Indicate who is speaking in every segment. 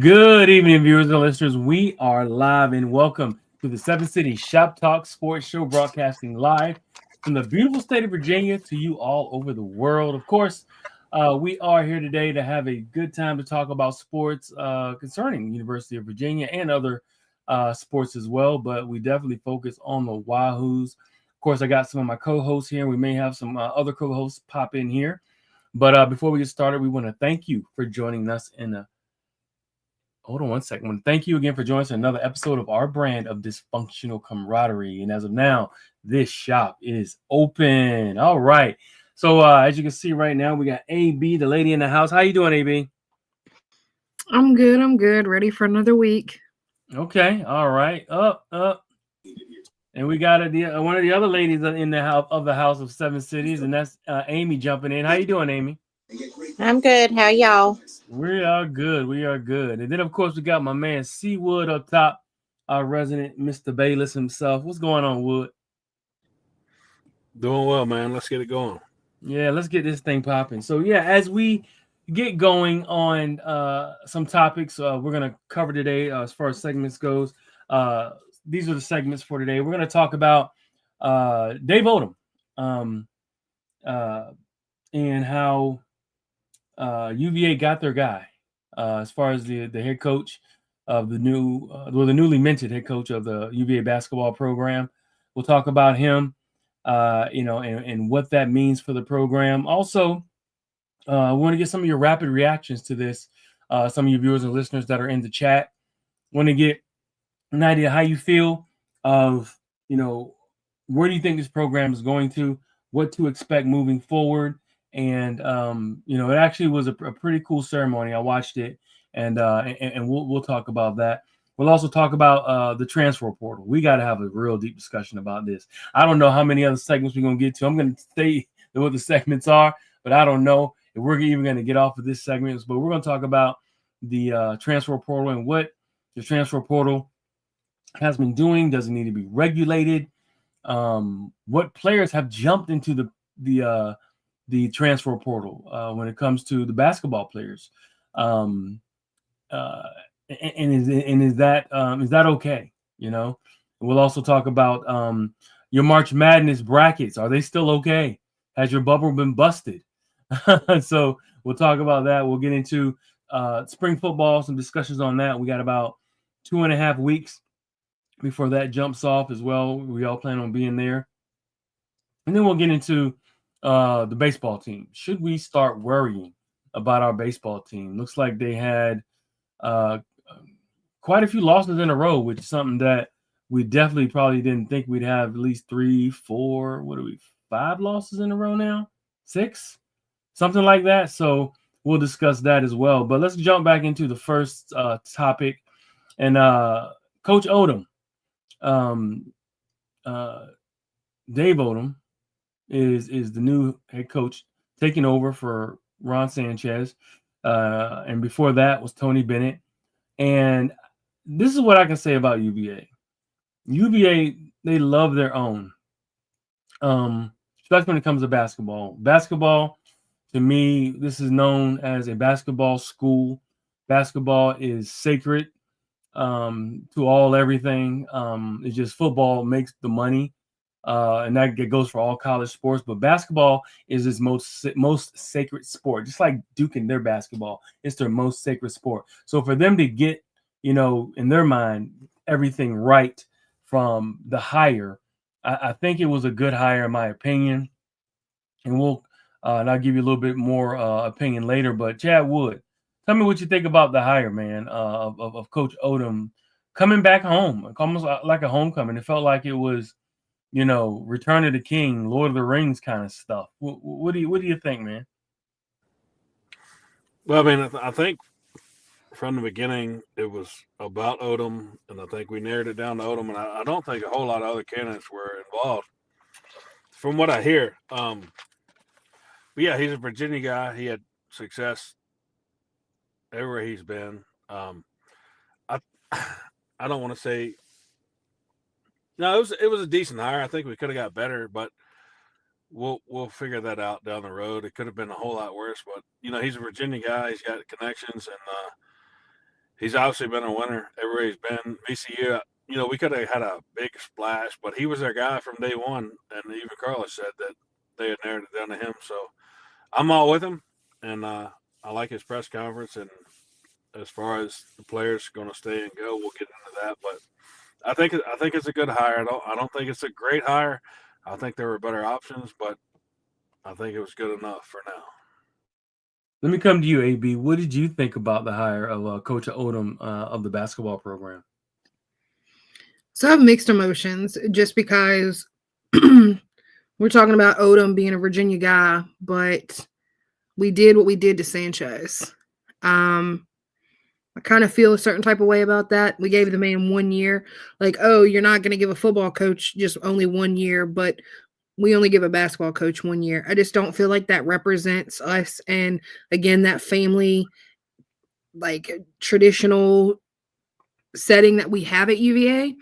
Speaker 1: Good evening, viewers and listeners. We are live and welcome to the Seven City Shoptalk Sports Show, broadcasting live from the beautiful state of Virginia to you all over the world. Of course, we are here today to have a good time to talk about sports concerning University of Virginia and other sports as well. But we definitely focus on the Wahoos. Of course, I got some of my co-hosts here. We may have some other co-hosts pop in here. But before we get started, we want to thank you for joining us in a Hold on one second. I want to thank you again for joining us in another episode of our brand of dysfunctional camaraderie. And as of now, this shop is open. All right. So as you can see right now, we got AB, the lady in the house. How you doing, AB?
Speaker 2: I'm good. I'm good. Ready for another week.
Speaker 1: Okay. All right. Up. And we got one of the other ladies in the house of the House of Seven Cities, and that's Amy jumping in. How you doing, Amy?
Speaker 3: I'm good. How y'all?
Speaker 1: We are good. We are good. And then, of course, we got my man Seawood up top, our resident Mr. Bayless himself. What's going on, Wood?
Speaker 4: Doing well, man. Let's get it going.
Speaker 1: Yeah, let's get this thing popping. So, yeah, as we get going on some topics we're going to cover today as far as segments goes. These are the segments for today. We're going to talk about Dave Odom and how UVA got their guy as far as the head coach of the newly minted head coach of the UVA basketball program. We'll talk about him, and what that means for the program. Also, I want to get some of your rapid reactions to this. Some of your viewers and listeners that are in the chat want to get an idea how you feel of, where do you think this program is going to, what to expect moving forward. And it actually was a pretty cool ceremony. I watched it, and we'll talk about that. We'll also talk about the transfer portal. We got to have a real deep discussion about this. I don't know how many other segments we're going to get to. I'm going to say what the segments are, but I don't know if we're even going to get off of this segment. But we're going to talk about the transfer portal and what the transfer portal has been doing. Does it need to be regulated? What players have jumped into the transfer portal when it comes to the basketball players, and is that okay? We'll also talk about your March Madness brackets. Are they still okay? Has your bubble been busted? So we'll talk about that. We'll get into spring football, some discussions on that. We got about 2.5 weeks before that jumps off as well. We all plan on being there, and then we'll get into the baseball team. Should we start worrying about our baseball team? Looks like they had quite a few losses in a row, which is something that we definitely probably didn't think we'd have. At least 3, 4, 5 losses in a row now? 6? Something like that. So we'll discuss that as well. But let's jump back into the first topic. And Coach Odom, Dave Odom, is the new head coach taking over for Ron Sanchez. And before that was Tony Bennett. And this is what I can say about UVA. UVA, they love their own, especially when it comes to basketball. Basketball, to me, this is known as a basketball school. Basketball is sacred to everything. It's just football makes the money. And that goes for all college sports, but basketball is its most sacred sport. Just like Duke and their basketball, it's their most sacred sport. So for them to get, in their mind, everything right from the hire, I think it was a good hire in my opinion. And and I'll give you a little bit more opinion later. But Chad Wood, tell me what you think about the hire, man, of Coach Odom coming back home, almost like a homecoming. It felt like it was, Return of the King, Lord of the Rings kind of stuff. What do you think, man?
Speaker 4: Well, I mean, I think from the beginning it was about Odom, and I think we narrowed it down to Odom, and I don't think a whole lot of other candidates were involved, from what I hear. But yeah, he's a Virginia guy. He had success everywhere he's been. I I don't want to say no. It was a decent hire. I think we could have got better, but we'll figure that out down the road. It could have been a whole lot worse, but he's a Virginia guy. He's got connections, and he's obviously been a winner everywhere he's been. VCU, we could have had a big splash, but he was their guy from day one. And even Carlos said that they had narrowed it down to him. So I'm all with him, and I like his press conference. And as far as the players going to stay and go, we'll get into that. But I think it's a good hire. I don't think it's a great hire. I think there were better options, but I think it was good enough for now.
Speaker 1: Let me come to you, AB. What did you think about the hire of Coach Odom of the basketball program?
Speaker 2: So I have mixed emotions just because we're talking about Odom being a Virginia guy, but we did what we did to Sanchez. I kind of feel a certain type of way about that. We gave the man 1 year. Like, oh, you're not going to give a football coach just only 1 year, but we only give a basketball coach 1 year. I just don't feel like that represents us. And again, that family, like traditional setting that we have at UVA.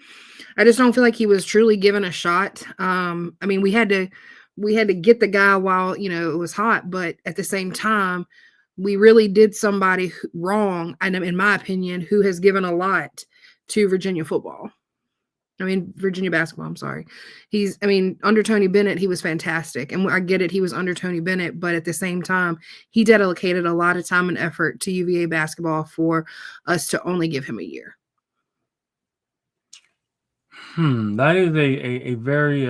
Speaker 2: I just don't feel like he was truly given a shot. I mean, we had to get the guy while, it was hot, but at the same time, we really did somebody wrong, and in my opinion, who has given a lot to Virginia football. I mean, Virginia basketball, I'm sorry. Under Tony Bennett, he was fantastic. And I get it, he was under Tony Bennett, but at the same time, he dedicated a lot of time and effort to UVA basketball for us to only give him a year.
Speaker 1: That is a very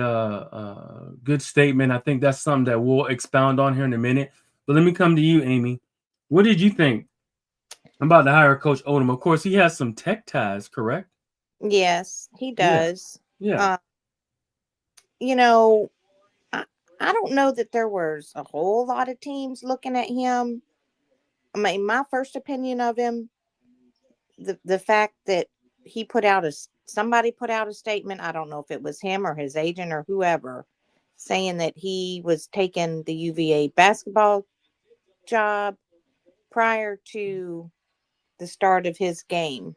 Speaker 1: good statement. I think that's something that we'll expound on here in a minute. But let me come to you, Amy. What did you think about the hire of Coach Odom? Of course, he has some Tech ties, correct?
Speaker 3: Yes, he does.
Speaker 1: Yeah.
Speaker 3: I don't know that there was a whole lot of teams looking at him. I mean, my first opinion of him, the fact that somebody put out a statement, I don't know if it was him or his agent or whoever, saying that he was taking the UVA basketball job prior to the start of his game.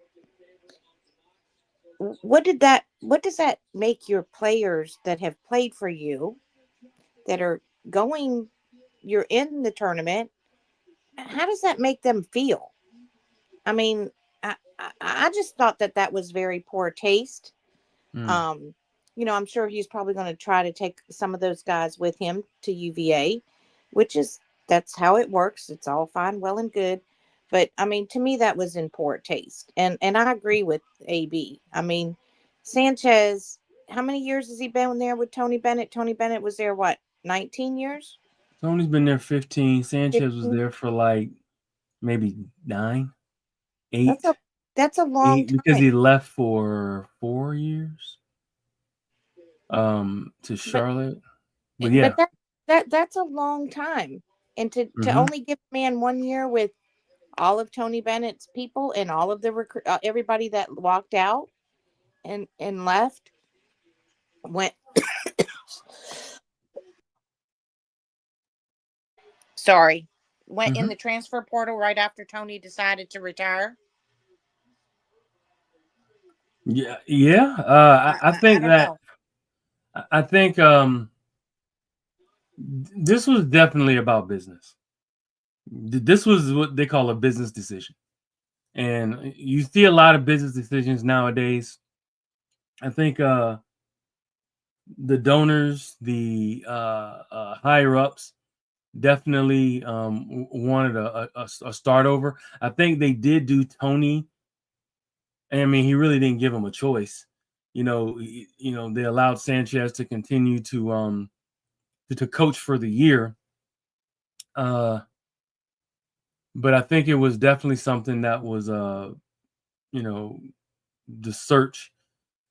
Speaker 3: What does that make your players that have played for you, that are you're in the tournament? How does that make them feel? I mean, I just thought that was very poor taste. I'm sure he's probably going to try to take some of those guys with him to UVA, that's how it works. It's all fine, well and good. But I mean, to me, that was in poor taste. And I agree with AB. I mean, Sanchez, how many years has he been there with Tony Bennett? Tony Bennett was there, 19 years?
Speaker 1: Tony's been there 15. Sanchez
Speaker 3: 15?
Speaker 1: was there for like maybe 9, 8.
Speaker 3: That's a long time.
Speaker 1: Because he left for 4 years to Charlotte. But yeah.
Speaker 3: But that's a long time. And to only give a man 1 year with all of Tony Bennett's people and all of the everybody that walked out and left went in the transfer portal right after Tony decided to retire.
Speaker 1: I think this was definitely about business. This was what they call a business decision, and you see a lot of business decisions nowadays. I think the donors, the higher ups, definitely wanted a start over. I think they did do Tony. I mean, he really didn't give him a choice. They allowed Sanchez to continue to coach for the year. But I think it was definitely something that was, the search,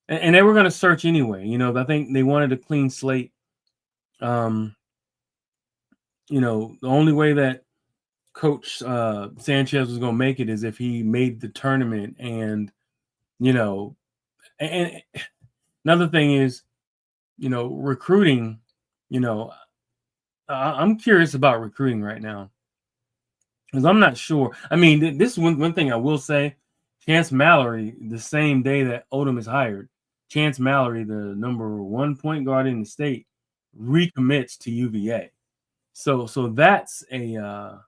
Speaker 1: and they were going to search anyway. I think they wanted a clean slate. The only way that Coach Sanchez was going to make it is if he made the tournament, and and another thing is, recruiting. I'm curious about recruiting right now, because I'm not sure. I mean, this is one thing I will say. Chance Mallory, the same day that Odom is hired, Chance Mallory, the number 1 point guard in the state, recommits to UVA. So that's a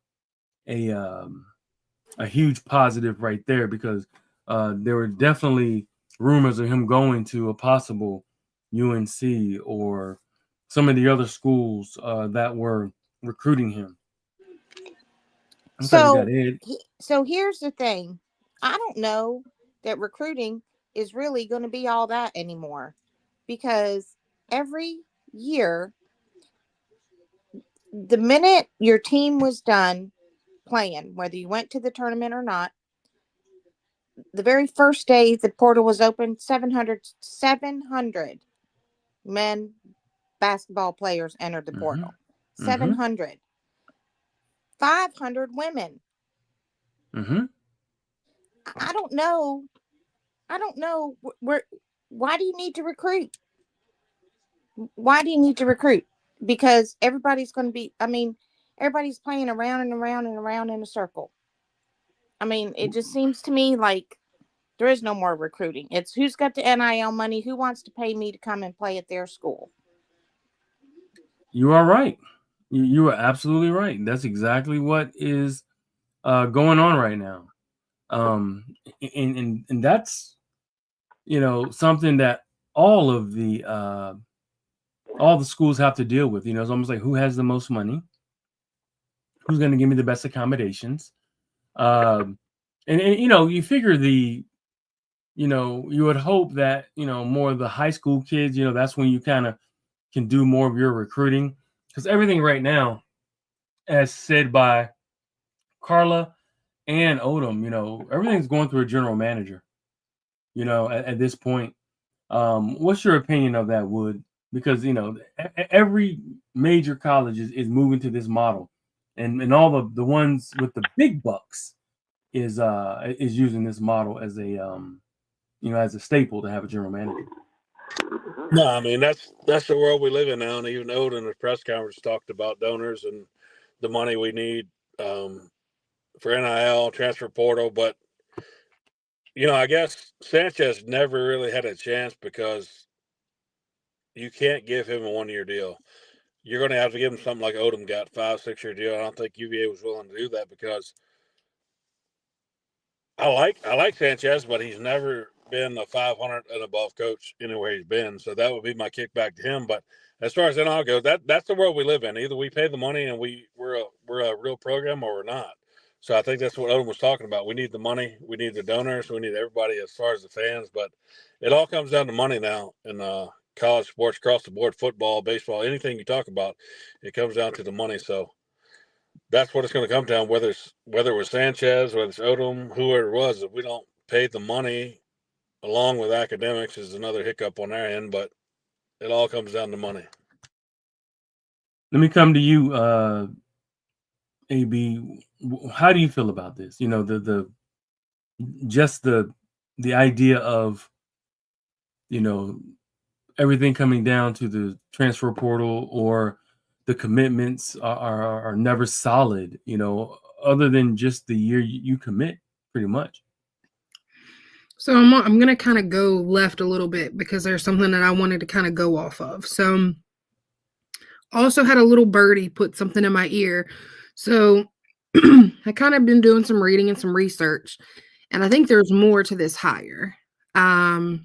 Speaker 1: a huge positive right there, because there were definitely rumors of him going to a possible UNC or some of the other schools that were recruiting him. Looks like we got
Speaker 3: So,
Speaker 1: Ed.
Speaker 3: so here's the thing. I don't know that recruiting is really going to be all that anymore, because every year, the minute your team was done playing, whether you went to the tournament or not, the very first day the portal was open, 700 men basketball players entered the portal.
Speaker 1: Mm-hmm.
Speaker 3: 700. 500 women.
Speaker 1: Mm-hmm.
Speaker 3: I don't know. I don't know where. Why do you need to recruit? Why do you need to recruit? Because everybody's going to be. I mean, everybody's playing around and around and around in a circle. I mean, it just seems to me like there is no more recruiting. It's who's got the NIL money, who wants to pay me to come and play at their school.
Speaker 1: You are right. You are absolutely right. That's exactly what is going on right now. And that's, something that all of the schools have to deal with. It's almost like, who has the most money, who's going to give me the best accommodations. And you figure you would hope that, more of the high school kids, that's when you kind of can do more of your recruiting, because everything right now, as said by Carla and Odom, everything's going through a general manager, at this point. What's your opinion of that, Wood? Because, every major college is moving to this model, and all the ones with the big bucks is using this model as a staple to have a general manager.
Speaker 4: No, I mean that's the world we live in now. And even Odom in the press conference talked about donors and the money we need for NIL, transfer portal. But I guess Sanchez never really had a chance because you can't give him a 1-year deal. You're going to have to give him something like Odom got, 5-6 year deal. I don't think UVA was willing to do that because I like Sanchez, but he's never been a 500 and above coach anywhere he's been. So that would be my kickback to him. But as far as NIL goes, that's the world we live in. Either we pay the money and we're a real program, or we're not. So I think that's what Odom was talking about. We need the money, we need the donors, we need everybody as far as the fans. But it all comes down to money now in college sports across the board, football, baseball, anything you talk about, it comes down to the money. So that's what it's going to come down. Whether it was Sanchez, whether it's Odom, whoever it was, if we don't pay the money along with academics, is another hiccup on our end. But it all comes down to money.
Speaker 1: Let me come to you, AB. How do you feel about this? The idea of everything coming down to the transfer portal, or the commitments are never solid, other than just the year you commit, pretty much.
Speaker 2: So I'm going to kind of go left a little bit because there's something that I wanted to kind of go off of. So also had a little birdie put something in my ear. So I kind of been doing some reading and some research, and I think there's more to this hire. From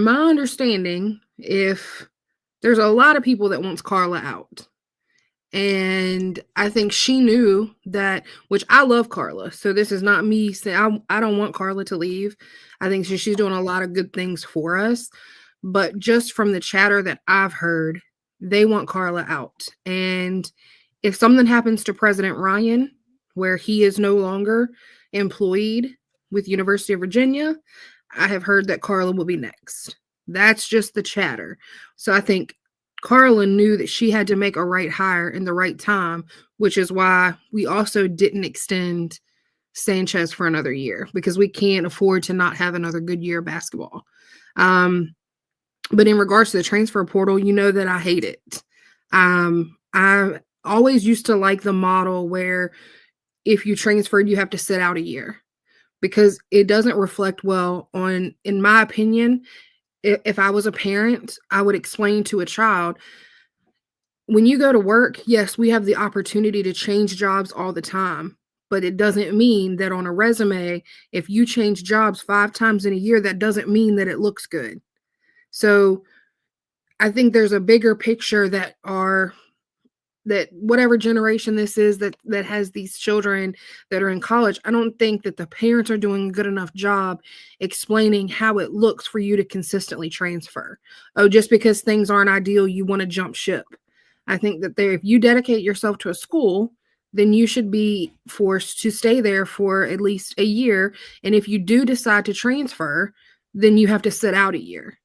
Speaker 2: my understanding, if there's a lot of people that wants Carla out. And I think she knew that, which I love Carla. So this is not me saying I don't want Carla to leave. I think she's doing a lot of good things for us. But just from the chatter that I've heard, they want Carla out. And if something happens to President Ryan, where he is no longer employed with University of Virginia, I have heard that Carla will be next. That's just the chatter. So I think Carla knew that she had to make a right hire in the right time, which is why we also didn't extend Sanchez for another year, because we can't afford to not have another good year of basketball. But in regards to the transfer portal, you know that I hate it. I always used to like the model where if you transferred, you have to sit out a year, because it doesn't reflect well on, in my opinion, if I was a parent, I would explain to a child, when you go to work, yes, we have the opportunity to change jobs all the time, but it doesn't mean that on a resume, if you change jobs 5 times in a year, that doesn't mean that it looks good. So I think there's a bigger picture that whatever generation this is that has these children that are in college, I don't think that the parents are doing a good enough job explaining how it looks for you to consistently transfer. Oh, just because things aren't ideal, you want to jump ship. I think that if you dedicate yourself to a school, then you should be forced to stay there for at least a year. And if you do decide to transfer, then you have to sit out a year.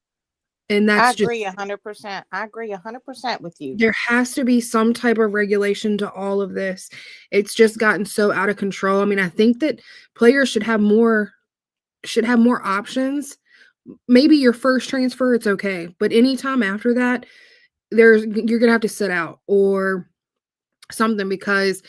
Speaker 2: And
Speaker 3: I
Speaker 2: that's just,
Speaker 3: agree 100%. I agree 100% with you.
Speaker 2: there has to be some type of regulation to all of this. It's just gotten so out of control. I mean, I think that players should have more options. Maybe your first transfer, it's okay, but anytime after that, you're gonna have to sit out or something, because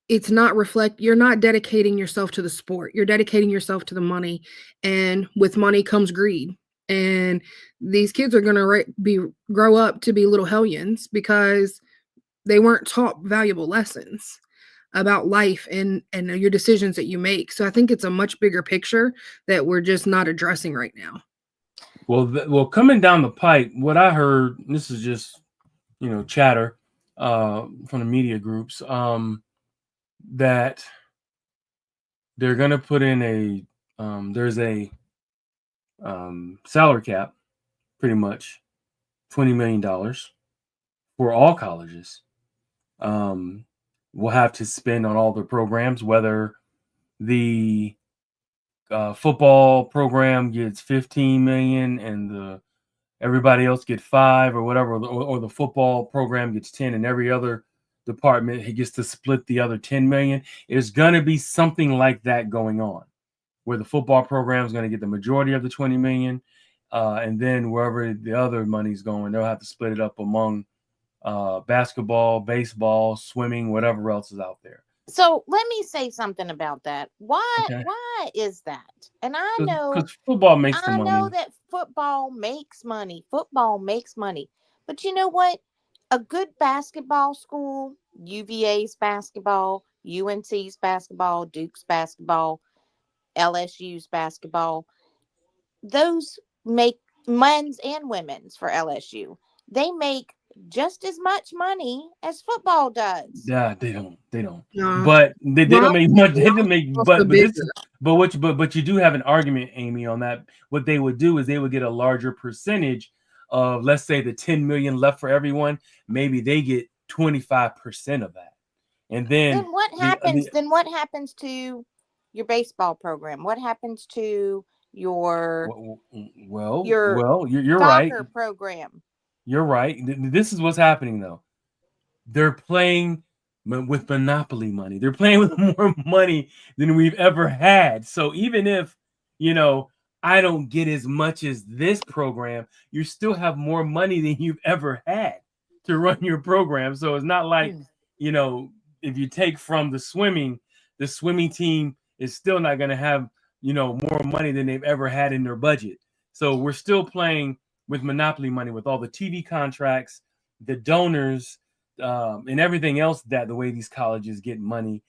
Speaker 2: you're not dedicating yourself to the sport. You're dedicating yourself to the money, and with money comes greed. And these kids are gonna grow up to be little hellions because they weren't taught valuable lessons about life and your decisions that you make. So I think it's a much bigger picture that we're just not addressing right now.
Speaker 1: Well, coming down the pipe, what I heard, and this is just chatter from the media groups, that they're gonna put in there's a salary cap, pretty much $20 million for all colleges. Will have to spend on all the programs, whether the football program gets 15 million and everybody else get 5 or whatever, or the football program gets 10 and every other department he gets to split the other 10 million. There's going to be something like that going on, where the football program is going to get the majority of the 20 million, and then wherever the other money's going, they'll have to split it up among basketball, baseball, swimming, whatever else is out there.
Speaker 3: So let me say something about that. Why
Speaker 1: Okay,
Speaker 3: is that? And I know
Speaker 1: because football makes the
Speaker 3: I know
Speaker 1: money.
Speaker 3: that football makes money. Football makes money. But you know what? A good basketball school, UVA's basketball, UNC's basketball, Duke's basketball, LSU's basketball, those make men's and women's for LSU. They make just as much money as football does.
Speaker 1: Yeah, they don't. They don't.
Speaker 2: No.
Speaker 1: But they don't
Speaker 2: Rob,
Speaker 1: make much. They don't make.
Speaker 2: also
Speaker 1: But this
Speaker 2: bigger.
Speaker 1: is. But you do have an argument, Amy, on that. What they would do is they would get a larger percentage of, let's say, the 10 million left for everyone. Maybe they get 25% of that, and
Speaker 3: Then
Speaker 1: then
Speaker 3: what happens? Then what happens to your baseball program? What happens to your
Speaker 1: you're right.
Speaker 3: soccer program?
Speaker 1: You're right. This is what's happening though. They're playing with monopoly money. They're playing with more money than we've ever had. So even if, I don't get as much as this program, you still have more money than you've ever had to run your program. So it's not like, if you take from the swimming team is still not going to have, more money than they've ever had in their budget. So we're still playing with monopoly money, with all the TV contracts, the donors, and everything else, that the way these colleges get money,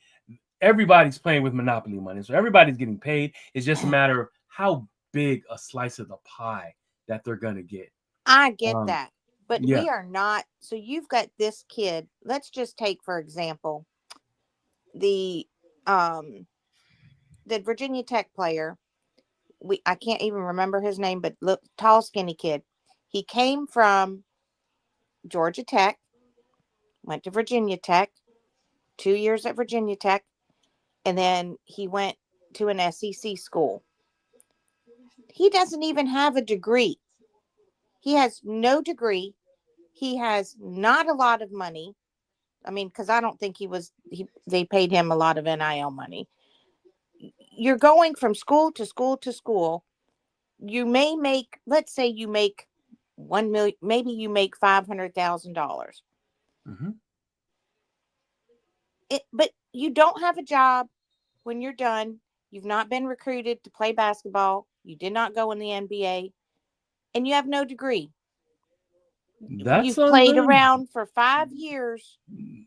Speaker 1: everybody's playing with monopoly money. So everybody's getting paid. It's just a matter of how big a slice of the pie that they're going to get.
Speaker 3: I get that. But
Speaker 1: Yeah.
Speaker 3: we are not. So you've got this kid. Let's just take, for example, the Virginia Tech player. I can't even remember his name, but look, tall, skinny kid. He came from Georgia Tech, went to Virginia Tech, 2 years at Virginia Tech, and then he went to an SEC school. He doesn't even have a degree. He has no degree. He has not a lot of money. I mean, because I don't think they paid him a lot of NIL money. You're going from school to school to school. You may make, let's say you make 1 million, maybe you make $500,000.
Speaker 1: Mm-hmm.
Speaker 3: But you don't have a job when you're done. You've not been recruited to play basketball. You did not go in the NBA, and you have no degree.
Speaker 1: That's
Speaker 3: You've played
Speaker 1: something.
Speaker 3: around for 5 years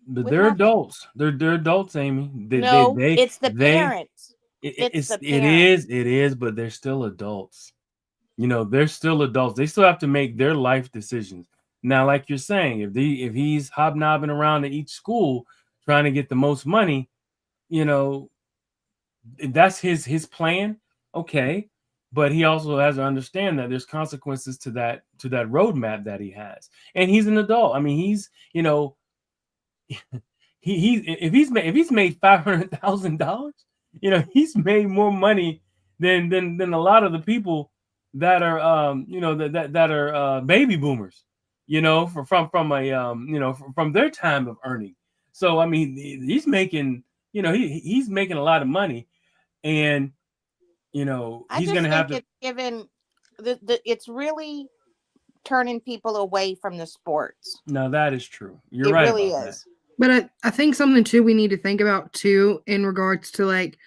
Speaker 1: But
Speaker 3: with
Speaker 1: they're
Speaker 3: nothing.
Speaker 1: adults. They're adults, Amy.
Speaker 3: No, it's the parents. It's the parents.
Speaker 1: It is, but they're still adults. They're still adults. They still have to make their life decisions. Now, like you're saying, if he's hobnobbing around at each school trying to get the most money, that's his plan. Okay. But he also has to understand that there's consequences to that roadmap that he has. And he's an adult. I mean, if he's made $500,000, he's made more money than a lot of the people that are that are baby boomers, from their time of earning. So I mean, he's making he's making a lot of money, and
Speaker 3: I
Speaker 1: he's
Speaker 3: just
Speaker 1: gonna have
Speaker 3: think
Speaker 1: to.
Speaker 3: it's given it's really turning people away from the sports.
Speaker 1: No, that is true. You're
Speaker 3: It
Speaker 1: right
Speaker 3: really
Speaker 1: about that.
Speaker 3: is.
Speaker 2: But I think something too we need to think about too in regards to like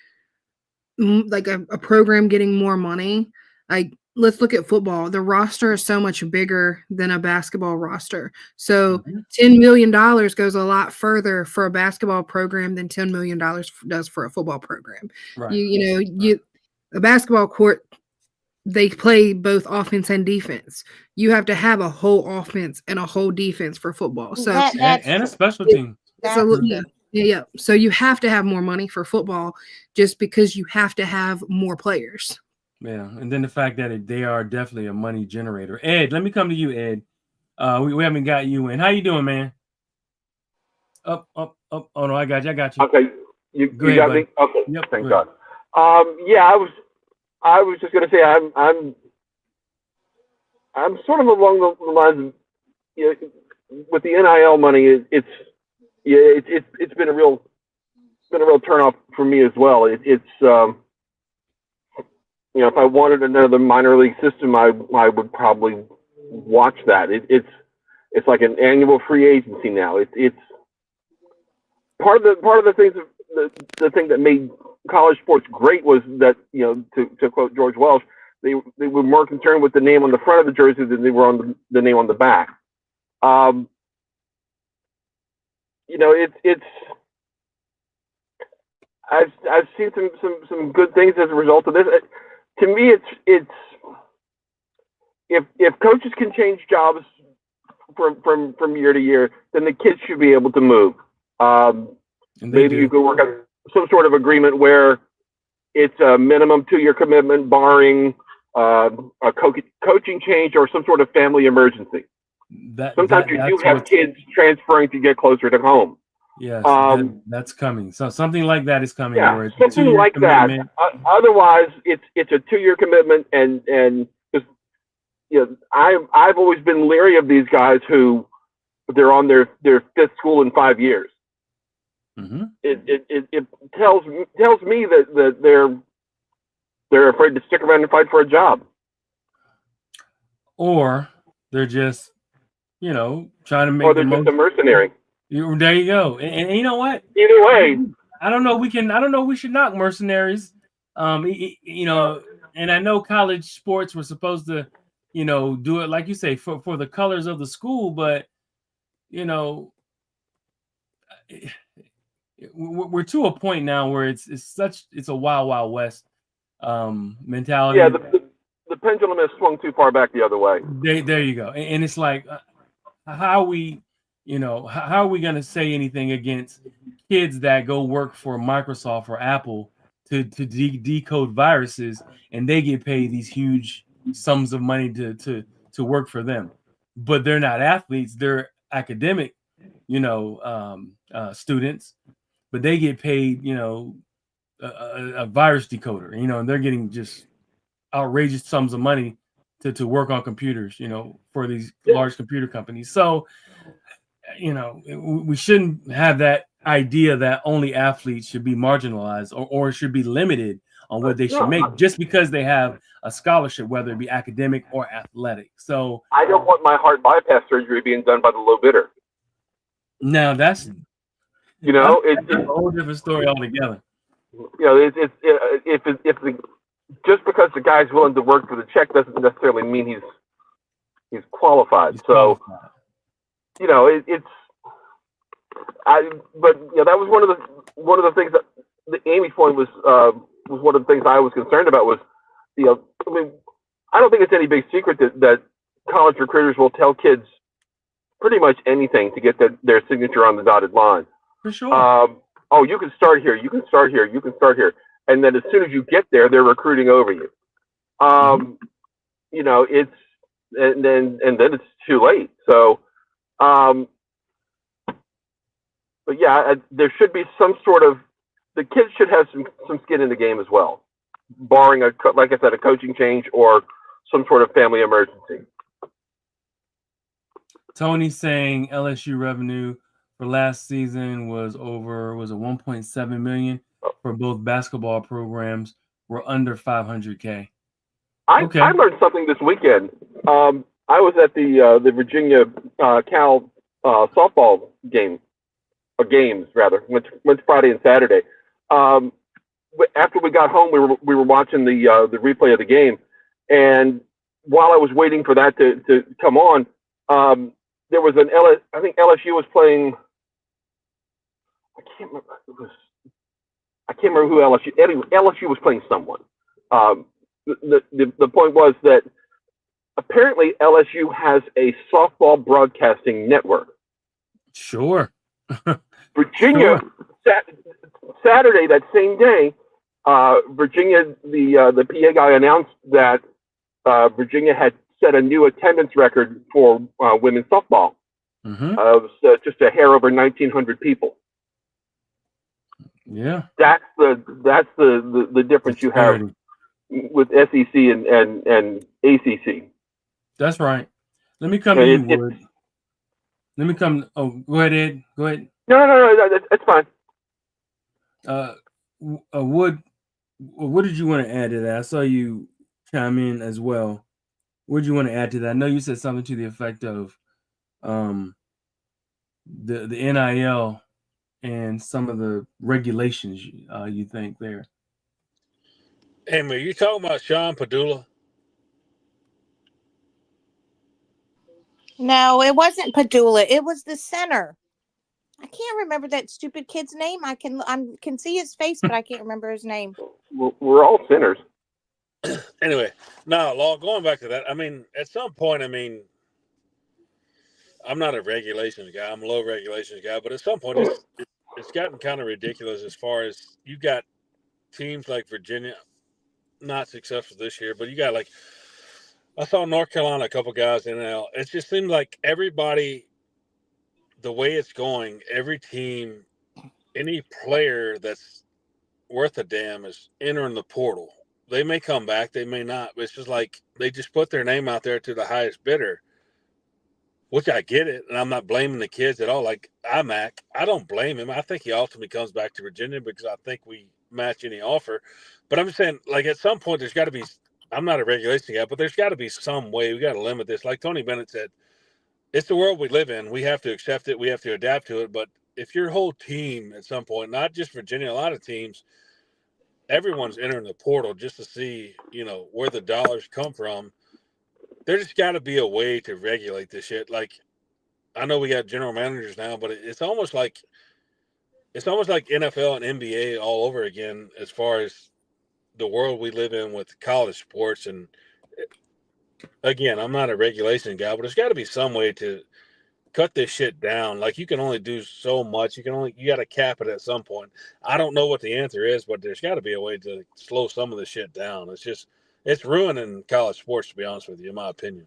Speaker 2: a program getting more money. Like let's look at football. The roster is so much bigger than a basketball roster. So $10 million goes a lot further for a basketball program than $10 million does for a football program.
Speaker 1: Right.
Speaker 2: A basketball court, they play both offense and defense. You have to have a whole offense and a whole defense for football. So
Speaker 3: That's
Speaker 1: and a
Speaker 3: true.
Speaker 1: special team.
Speaker 2: it's
Speaker 3: That's
Speaker 2: yeah,
Speaker 3: true.
Speaker 2: yeah. So you have to have more money for football just because you have to have more players.
Speaker 1: Yeah, and then the fact that they are definitely a money generator. Ed, let me come to you, Ed. We haven't got you in. How you doing, man? Up. Oh no, I got you.
Speaker 5: Okay, you
Speaker 1: Go ahead,
Speaker 5: got
Speaker 1: buddy.
Speaker 5: me. Okay,
Speaker 1: Yep.
Speaker 5: thank
Speaker 1: Go ahead.
Speaker 5: God. Yeah, I was just gonna say I'm sort of along the lines of with the NIL money. It's been a real turnoff for me as well. If I wanted another minor league system, I would probably watch that. It's like an annual free agency now. It's part of the things the thing that made college sports great was that to quote George Welsh, they were more concerned with the name on the front of the jersey than they were on the name on the back. It's I've seen some good things as a result of this. To me, it's if coaches can change jobs from year to year, then the kids should be able to move. Maybe you could work on some sort of agreement where it's a minimum 2-year commitment, barring a coaching change or some sort of family emergency. Sometimes you do have kids transferring to get closer to home.
Speaker 1: Yes, that's coming. So something like that is coming.
Speaker 5: Yeah,
Speaker 1: where it's
Speaker 5: something like commitment. That. Otherwise, it's a 2-year commitment, and just I've always been leery of these guys who they're on their 5th school in 5 years.
Speaker 1: Mm-hmm.
Speaker 5: It tells me that they're afraid to stick around and fight for a job,
Speaker 1: or they're just trying to make.
Speaker 5: Or they're just a mercenary.
Speaker 1: There you go. And you know what?
Speaker 5: Either way,
Speaker 1: I don't know. We should knock mercenaries. And I know college sports were supposed to, do it like you say for the colors of the school, but we're to a point now where it's a wild west mentality.
Speaker 5: Yeah, the pendulum has swung too far back the other way.
Speaker 1: There you go. And it's like, how are we going to say anything against kids that go work for Microsoft or Apple to decode viruses, and they get paid these huge sums of money to work for them, but they're not athletes, they're academic students, but they get paid a virus decoder, and they're getting just outrageous sums of money to work on computers, for these large computer companies. So we shouldn't have that idea that only athletes should be marginalized or should be limited on what they should make just because they have a scholarship, whether it be academic or athletic. So
Speaker 5: I don't want my heart bypass surgery being done by the low bidder.
Speaker 1: Now that's
Speaker 5: it's
Speaker 1: a whole different story altogether.
Speaker 5: Just because the guy's willing to work for the check doesn't necessarily mean he's qualified. it's but that was one of the things that Amy's point was one of the things I was concerned about was, I mean, I don't think it's any big secret that college recruiters will tell kids pretty much anything to get their signature on the dotted line.
Speaker 1: For sure.
Speaker 5: Oh, you can start here. You can start here. You can start here. And then as soon as you get there, they're recruiting over you. It's and then it's too late. So, but yeah, there should be some sort of, the kids should have some skin in the game as well, barring like I said, a coaching change or some sort of family emergency.
Speaker 1: Tony saying LSU revenue for last season was 1.7 million for both basketball programs. We're under 500K.
Speaker 5: I learned something this weekend. I was at the Virginia Cal softball game, or games rather. Went Friday and Saturday. After we got home, we were watching the replay of the game, and while I was waiting for that to come on, there was I think LSU was playing. I can't remember who LSU. Anyway, LSU was playing someone. The point was that apparently LSU has a softball broadcasting network.
Speaker 1: Sure.
Speaker 5: Virginia, sure. Saturday, that same day, Virginia, the PA guy announced that Virginia had set a new attendance record for women's softball.
Speaker 1: Mm-hmm.
Speaker 5: Just a hair over 1,900 people.
Speaker 1: Yeah.
Speaker 5: That's the difference you have with SEC and ACC.
Speaker 1: That's right. Let me come to you, Wood. Let me come. Oh, go ahead, Ed. Go ahead.
Speaker 5: No, that's fine.
Speaker 1: Wood, what did you want to add to that? I saw you chime in as well. What did you want to add to that? I know you said something to the effect of the NIL and some of the regulations you think there.
Speaker 4: Hey, man, you talking about Sean Padula?
Speaker 3: No, it wasn't Padula. It was the center. I can't remember that stupid kid's name. I can see his face, but I can't remember his name.
Speaker 5: We're all sinners.
Speaker 4: Anyway, no, going back to that, I mean, at some point, I'm not a regulations guy. I'm a low regulations guy, but at some point, it's gotten kind of ridiculous as far as you got teams like Virginia, not successful this year, but you got I saw North Carolina, a couple guys in NL. It just seems like everybody, the way it's going, every team, any player that's worth a damn is entering the portal. They may come back, they may not, but it's just like they just put their name out there to the highest bidder, which I get it, and I'm not blaming the kids at all. Like IMAC, I don't blame him. I think he ultimately comes back to Virginia because I think we match any offer. But I'm just saying, at some point, there's got to be, I'm not a regulation guy, but there's got to be some way. We got to limit this. Like Tony Bennett said, it's the world we live in. We have to accept it. We have to adapt to it. But if your whole team at some point, not just Virginia, a lot of teams, everyone's entering the portal just to see, where the dollars come from. There just got to be a way to regulate this shit. I know we got general managers now, but it's almost like NFL and NBA all over again as far as the world we live in with college sports. And again, I'm not a regulation guy, but there's got to be some way to cut this shit down. You can only do so much. You got to cap it at some point. I don't know what the answer is, but there's got to be a way to slow some of the shit down. It's ruining college sports, to be honest with you, in my opinion.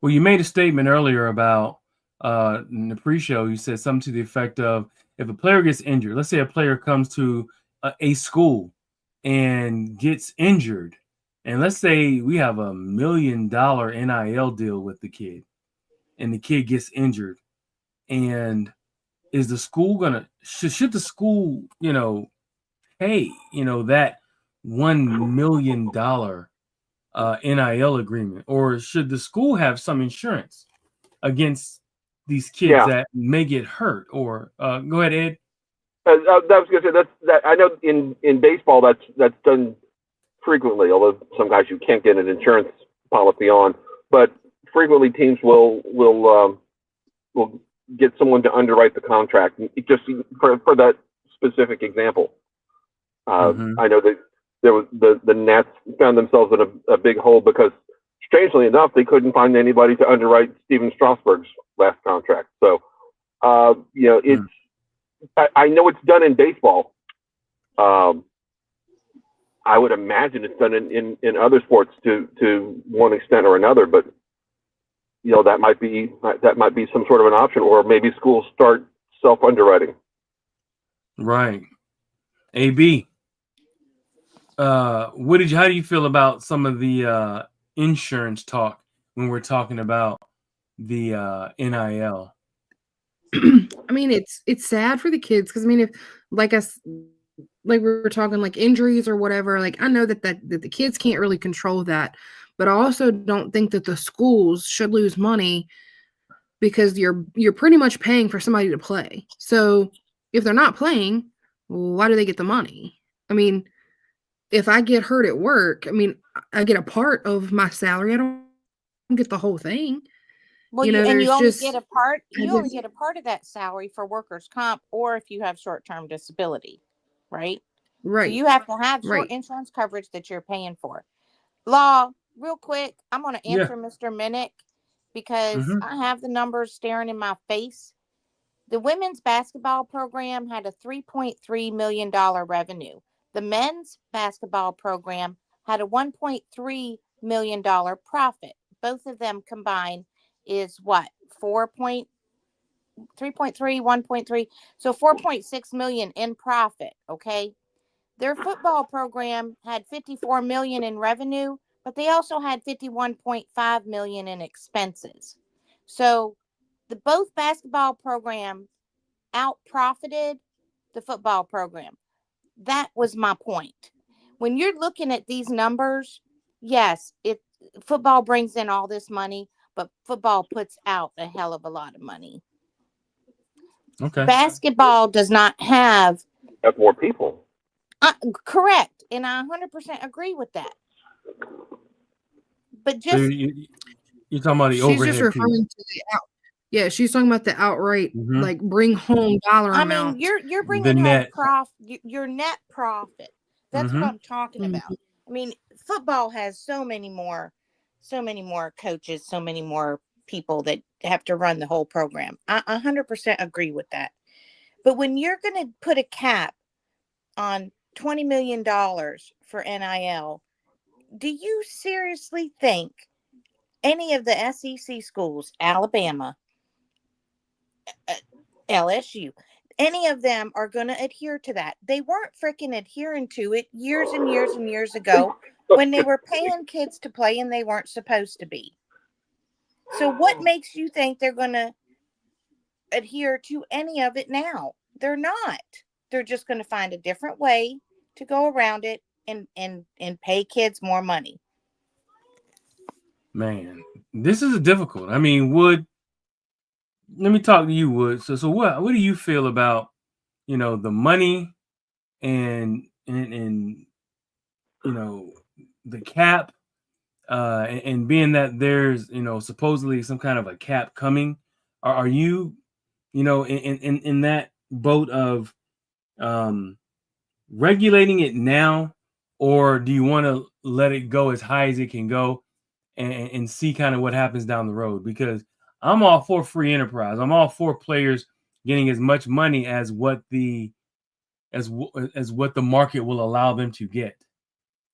Speaker 1: Well, you made a statement earlier about in the pre-show. You said something to the effect of, if a player gets injured, let's say a player comes to a school and gets injured, and let's say we have $1 million NIL deal with the kid, and the kid gets injured, and is the school should the school pay that $1 million NIL agreement, or should the school have some insurance against these kids that may get hurt? Or go ahead, Ed.
Speaker 5: That was going to say that I know in baseball that's done frequently. Although some guys you can't get an insurance policy on, but frequently teams will get someone to underwrite the contract. It just for that specific example. I know that there was the Nets found themselves in a big hole because, strangely enough, they couldn't find anybody to underwrite Steven Strasburg's last contract. So, it's I know it's done in baseball. I would imagine it's done in other sports to one extent or another, but that might be some sort of an option, or maybe schools start self underwriting.
Speaker 1: Right. AB. How do you feel about some of the insurance talk when we're talking about the NIL?
Speaker 2: I mean, it's sad for the kids because I mean, if like we were talking like injuries or whatever, like I know that the kids can't really control that, but I also don't think that the schools should lose money because you're pretty much paying for somebody to play. So if they're not playing, why do they get the money? I mean, if I get hurt at work, I mean, I get a part of my salary. I don't get the whole thing.
Speaker 3: Well, you only get a part. You only get a part of that salary for workers' comp, or if you have short-term disability, right?
Speaker 2: Right.
Speaker 3: So you have to have short insurance coverage that you're paying for. Law, real quick, I'm going to answer Mr. Minnick because I have the numbers staring in my face. The women's basketball program had a $3.3 million revenue. The men's basketball program had a $1.3 million profit. Both of them combined is what? 3.3, 1.3. So 4.6 million in profit. Okay. Their football program had 54 million in revenue, but they also had 51.5 million in expenses. So both basketball programs out profited the football program. That was my point. When you're looking at these numbers, yes, football brings in all this money, but football puts out a hell of a lot of money.
Speaker 1: Okay.
Speaker 3: Basketball does not have
Speaker 5: more people.
Speaker 3: Correct. And I 100% agree with that. But just
Speaker 1: so you're talking about the overhead.
Speaker 2: She's just referring to the she's talking about the outright like bring home dollar amount.
Speaker 3: I mean, you're bringing home your net profit. That's what I'm talking about. I mean, football has so many more coaches, so many more people that have to run the whole program. I 100% agree with that. But when you're going to put a cap on $20 million for NIL, do you seriously think any of the SEC schools, Alabama, LSU, any of them are going to adhere to that? They weren't freaking adhering to it years and years and years ago when they were paying kids to play and they weren't supposed to be. So what makes you think they're going to adhere to any of it now? They're not. They're just going to find a different way to go around it and pay kids more money.
Speaker 1: Man, this is difficult. I mean, Wood, let me talk to you, Wood. So what do you feel about, the money and the cap, and being that there's, supposedly some kind of a cap coming? Are you, in that boat of regulating it now, or do you want to let it go as high as it can go and see kind of what happens down the road? Because I'm all for free enterprise. I'm all for players getting as much money as what the market will allow them to get.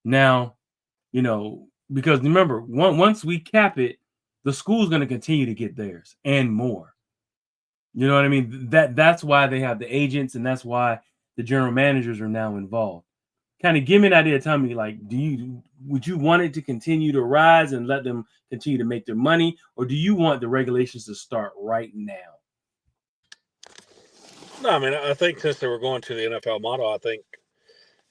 Speaker 1: Now, because remember, once we cap it, the school's going to continue to get theirs and more. You know what I mean? That's why they have the agents, and that's why the general managers are now involved. Kind of give me an idea. Tell me, like, would you want it to continue to rise and let them continue to make their money, or do you want the regulations to start right now?
Speaker 4: No, I mean, I think since they were going to the NFL model, I think,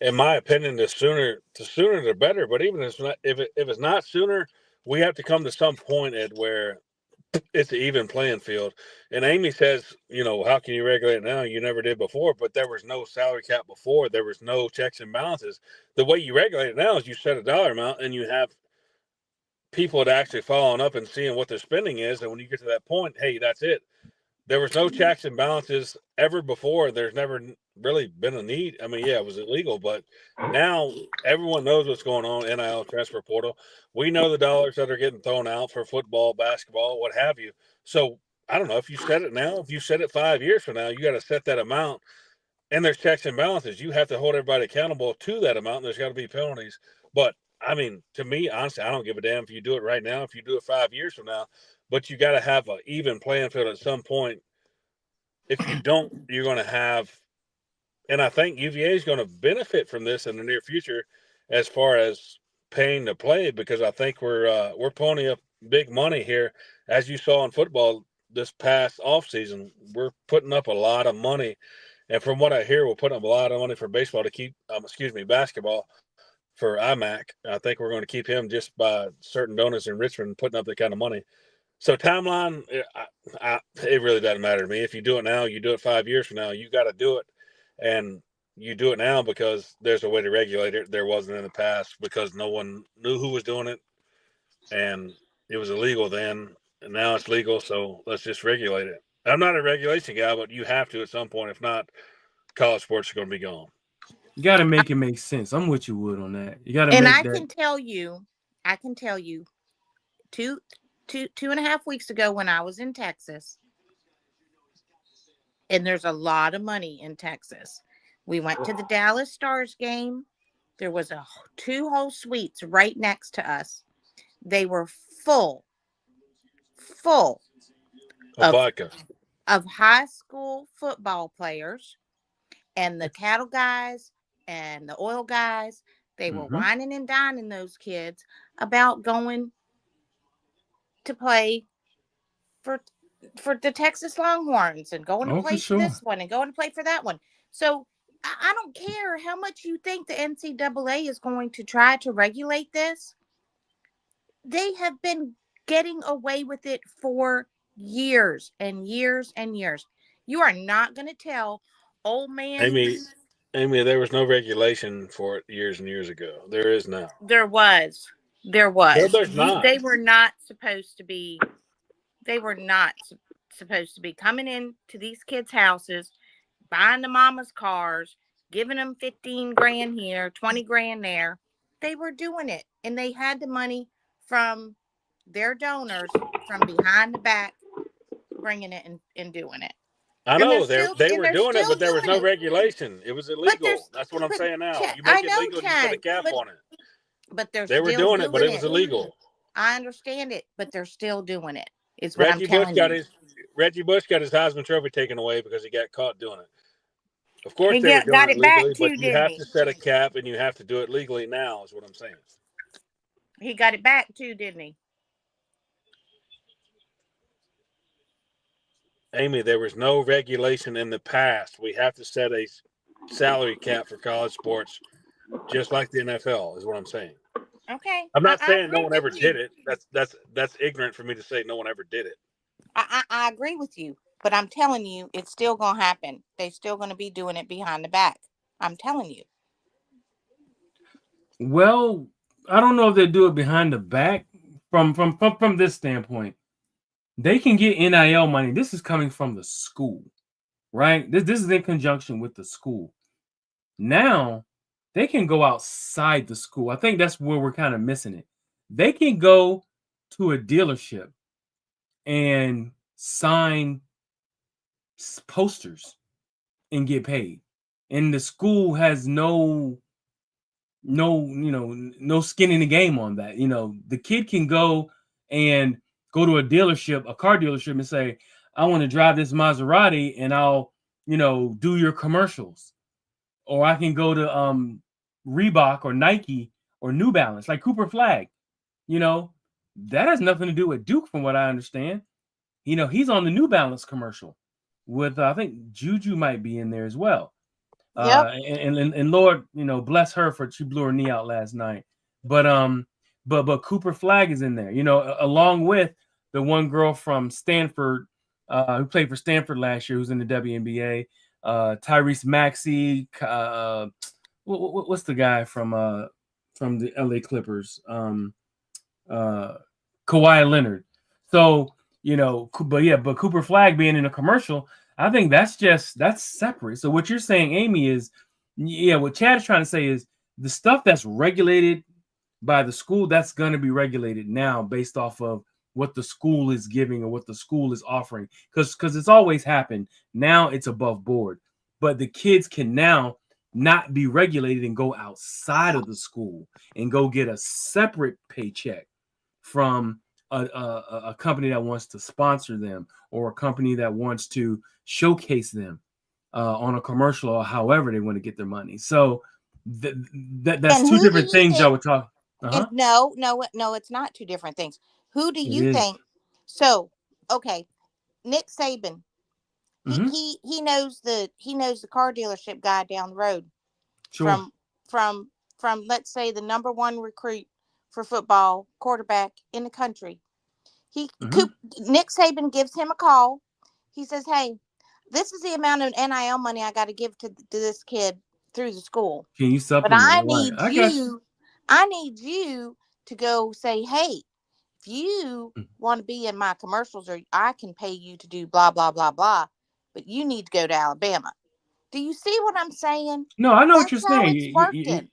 Speaker 4: in my opinion, the sooner the better. But even if it's not sooner, we have to come to some point at where it's an even playing field. And Amy says, how can you regulate it now? You never did before, but there was no salary cap before. There was no checks and balances. The way you regulate it now is you set a dollar amount and you have people that actually following up and seeing what their spending is. And when you get to that point, hey, that's it. there was no checks and balances ever before. There's never really been a need. I mean, yeah, it was illegal, but now everyone knows what's going on. NIL transfer portal. We know the dollars that are getting thrown out for football, basketball, what have you. So I don't know if you set it now. If you set it 5 years from now, you got to set that amount. And there's checks and balances. You have to hold everybody accountable to that amount. And there's got to be penalties. But I mean, to me, honestly, I don't give a damn if you do it right now, if you do it 5 years from now. But you got to have an even playing field at some point. If you don't, you're going to have, and I think UVA is going to benefit from this in the near future, as far as paying to play, because I think we're ponying up big money here, as you saw in football this past offseason. We're putting up a lot of money, and from what I hear, we're putting up a lot of money for baseball to keep, basketball for IMAC. I think we're going to keep him just by certain donors in Richmond putting up that kind of money. So timeline, it really doesn't matter to me. If you do it now, you do it 5 years from now, you got to do it. And you do it now because there's a way to regulate it. There wasn't in the past because no one knew who was doing it. And it was illegal then, and now it's legal. So let's just regulate it. I'm not a regulation guy, but you have to at some point. If not, college sports are going to be gone.
Speaker 1: You got to make it make sense. I'm with you, Wood, on that. You got to
Speaker 3: And
Speaker 1: make
Speaker 3: I
Speaker 1: that.
Speaker 3: can tell you, 2.5 weeks ago when I was in Texas, and there's a lot of money in Texas. We went to the Dallas Stars game. There was 2 whole suites right next to us. They were full
Speaker 4: A vodka.
Speaker 3: of high school football players and the cattle guys and the oil guys. They were whining and dining those kids about going to play for the Texas Longhorns and going to play for this one and going to play for that one. So I don't care how much you think the NCAA is going to try to regulate this. They have been getting away with it for years and years and years. You are not going to tell old man.
Speaker 4: Amy, there was no regulation for it years and years ago. There is now.
Speaker 3: There was.
Speaker 4: No, there's not.
Speaker 3: They were not supposed to be. They were not supposed to be coming into these kids' houses, buying the mama's cars, giving them 15 grand here, 20 grand there. They were doing it, and they had the money from their donors from behind the back, bringing it and doing it.
Speaker 4: I know they were doing it, but there was no regulation. It was illegal. That's what I'm saying now. You make it legal, you put a cap on it.
Speaker 3: But
Speaker 4: they were doing it, but it was illegal.
Speaker 3: I understand it, but they're still doing it. Is what I'm telling you.
Speaker 4: Reggie Bush got his Heisman Trophy taken away because he got caught doing it. Of course,
Speaker 3: he
Speaker 4: they were doing
Speaker 3: got
Speaker 4: it legally, but you have to set a cap and you have to do it legally now, is what I'm saying.
Speaker 3: He got it back too, didn't he?
Speaker 4: Amy, there was no regulation in the past. We have to set a salary cap for college sports, just like the NFL, is what I'm saying.
Speaker 3: Okay.
Speaker 4: I'm not saying no one ever did it. That's ignorant for me to say no one ever did it.
Speaker 3: I agree with you, but I'm telling you, it's still gonna happen. They're still gonna be doing it behind the back. I'm telling you.
Speaker 1: Well, I don't know if they do it behind the back. From this standpoint, they can get NIL money. This is coming from the school, right? This is in conjunction with the school. Now they can go outside the school. I think that's where we're kind of missing it. They can go to a dealership and sign posters and get paid. And the school has no skin in the game on that. The kid can go to a dealership, a car dealership, and say, I want to drive this Maserati and I'll, do your commercials. Or I can go to Reebok or Nike or New Balance, like Cooper Flag. That has nothing to do with Duke, from what I understand. He's on the New Balance commercial with, I think Juju might be in there as well.
Speaker 3: Yep.
Speaker 1: And Lord, bless her for she blew her knee out last night. But Cooper Flag is in there, along with the one girl from Stanford who played for Stanford last year, who's in the WNBA. Tyrese Maxey, what's the guy from the LA Clippers? Kawhi Leonard. So but Cooper Flag being in a commercial, I think that's separate. So what you're saying, Amy, is what Chad is trying to say is the stuff that's regulated by the school, that's going to be regulated now based off of what the school is giving or what the school is offering, because it's always happened. Now it's above board, but the kids can now not be regulated and go outside of the school and go get a separate paycheck from a company that wants to sponsor them or a company that wants to showcase them on a commercial or however they want to get their money. So that's two different things y'all were talking.
Speaker 3: And no, it's not two different things. Who do you think? So, okay, Nick Saban, he knows the car dealership guy down the road.
Speaker 1: Sure.
Speaker 3: From let's say the number one recruit for football quarterback in the country. Nick Saban gives him a call. He says, "Hey, this is the amount of NIL money I got to give to this kid through the school.
Speaker 1: Can you supplement?
Speaker 3: But I need you to go say, hey, if you want to be in my commercials, or I can pay you to do blah, blah, blah, blah, but you need to go to Alabama." Do you see what I'm saying?
Speaker 1: No, I know what you're saying.
Speaker 3: It's working.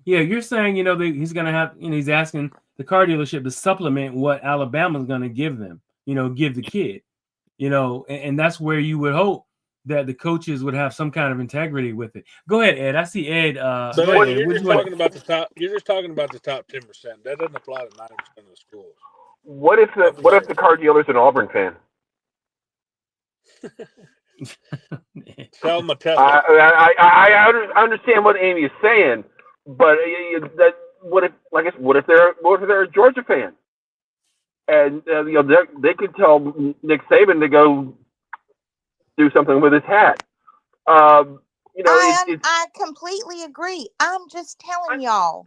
Speaker 1: You're saying, he's going to have, he's asking the car dealership to supplement what Alabama's going to give them, give the kid, and that's where you would hope that the coaches would have some kind of integrity with it. Go ahead, Ed. I see Ed.
Speaker 4: You're just talking about the top 10%. That doesn't apply to 90% of the schools.
Speaker 5: What if the car dealer's an Auburn fan?
Speaker 4: Sell them a Tesla.
Speaker 5: I understand what Amy is saying, but what if they're a Georgia fan, and they could tell Nick Saban to go do something with his hat.
Speaker 3: I completely agree. I'm just telling y'all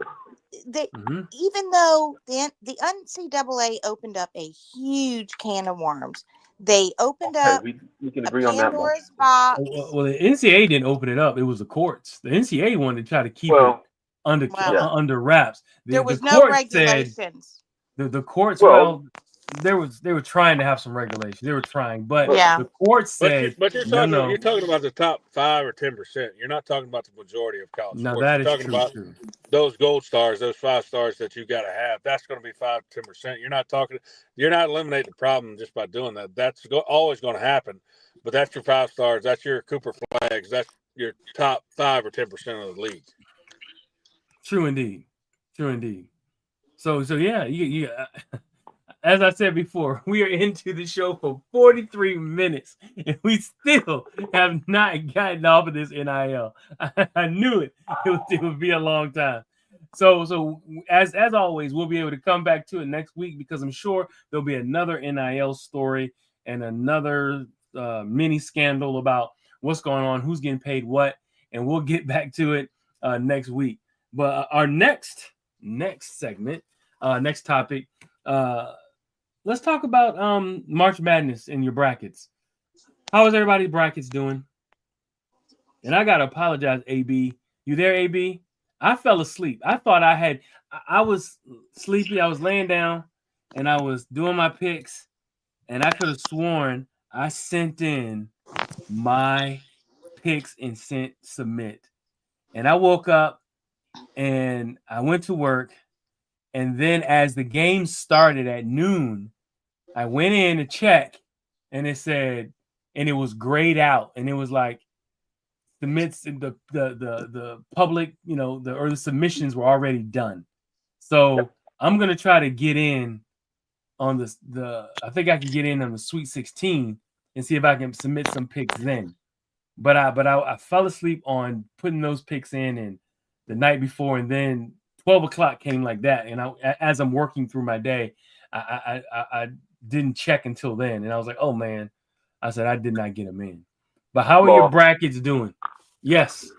Speaker 3: that even though the NCAA opened up a huge can of worms, they opened up
Speaker 5: we can agree on
Speaker 3: Pandora's box.
Speaker 1: Well, the NCAA didn't open it up; it was the courts. The NCAA wanted to try to keep it under wraps.
Speaker 3: There was no regulations.
Speaker 1: The courts, they were trying to have some regulations. They were trying, but the court said,
Speaker 4: but you're talking about the top 5 or 10%. You're not talking about the majority of college sports.
Speaker 1: That
Speaker 4: you're
Speaker 1: is
Speaker 4: talking about those gold stars, those 5 stars that you got to have. That's going to be 5-10%. You're not eliminating the problem just by doing that. That's always going to happen. But that's your 5 stars. That's your Cooper Flags. That's your top 5 or 10% of the league.
Speaker 1: True indeed. So you as I said before, we are into the show for 43 minutes, and we still have not gotten off of this NIL. I knew it would be a long time. So as always, we'll be able to come back to it next week, because I'm sure there'll be another NIL story and another mini scandal about what's going on, who's getting paid what, and we'll get back to it next week. But our next segment, next topic, let's talk about March Madness in your brackets. How is everybody's brackets doing? And I gotta apologize, AB. You there, AB? I fell asleep. I thought I was sleepy. I was laying down and I was doing my picks, and I could have sworn I sent in my picks and sent submit. And I woke up and I went to work. And then as the game started at noon, I went in to check, and it said, and it was grayed out, and it was like the public, or the submissions were already done. So I'm gonna try to get in on I think I can get in on the Sweet 16 and see if I can submit some picks then. But I fell asleep on putting those picks in and the night before, and then 12 o'clock came like that. And as I'm working through my day, I didn't check until then. And I was like, oh man, I said, I did not get them in. But how are your brackets doing? Yes.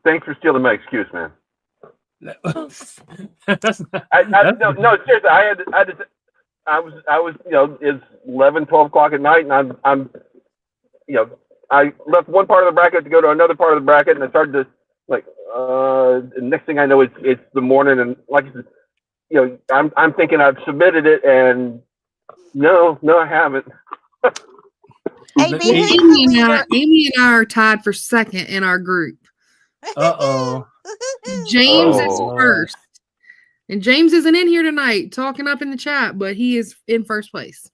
Speaker 5: Thanks for stealing my excuse, man.
Speaker 1: No,
Speaker 5: seriously. I was, it's 11, 12 o'clock at night, and I'm, I left one part of the bracket to go to another part of the bracket, and I started to the next thing I know, it's the morning, and like, I'm thinking I've submitted it, and No, I haven't.
Speaker 3: AB,
Speaker 1: Amy
Speaker 3: who's
Speaker 2: Amy
Speaker 3: the leader?
Speaker 2: Amy and I are tied for second in our group.
Speaker 1: Uh-oh.
Speaker 2: James
Speaker 5: Oh,
Speaker 2: is
Speaker 1: Lord.
Speaker 2: first. And James isn't in here tonight talking up in the chat, but he is in first place.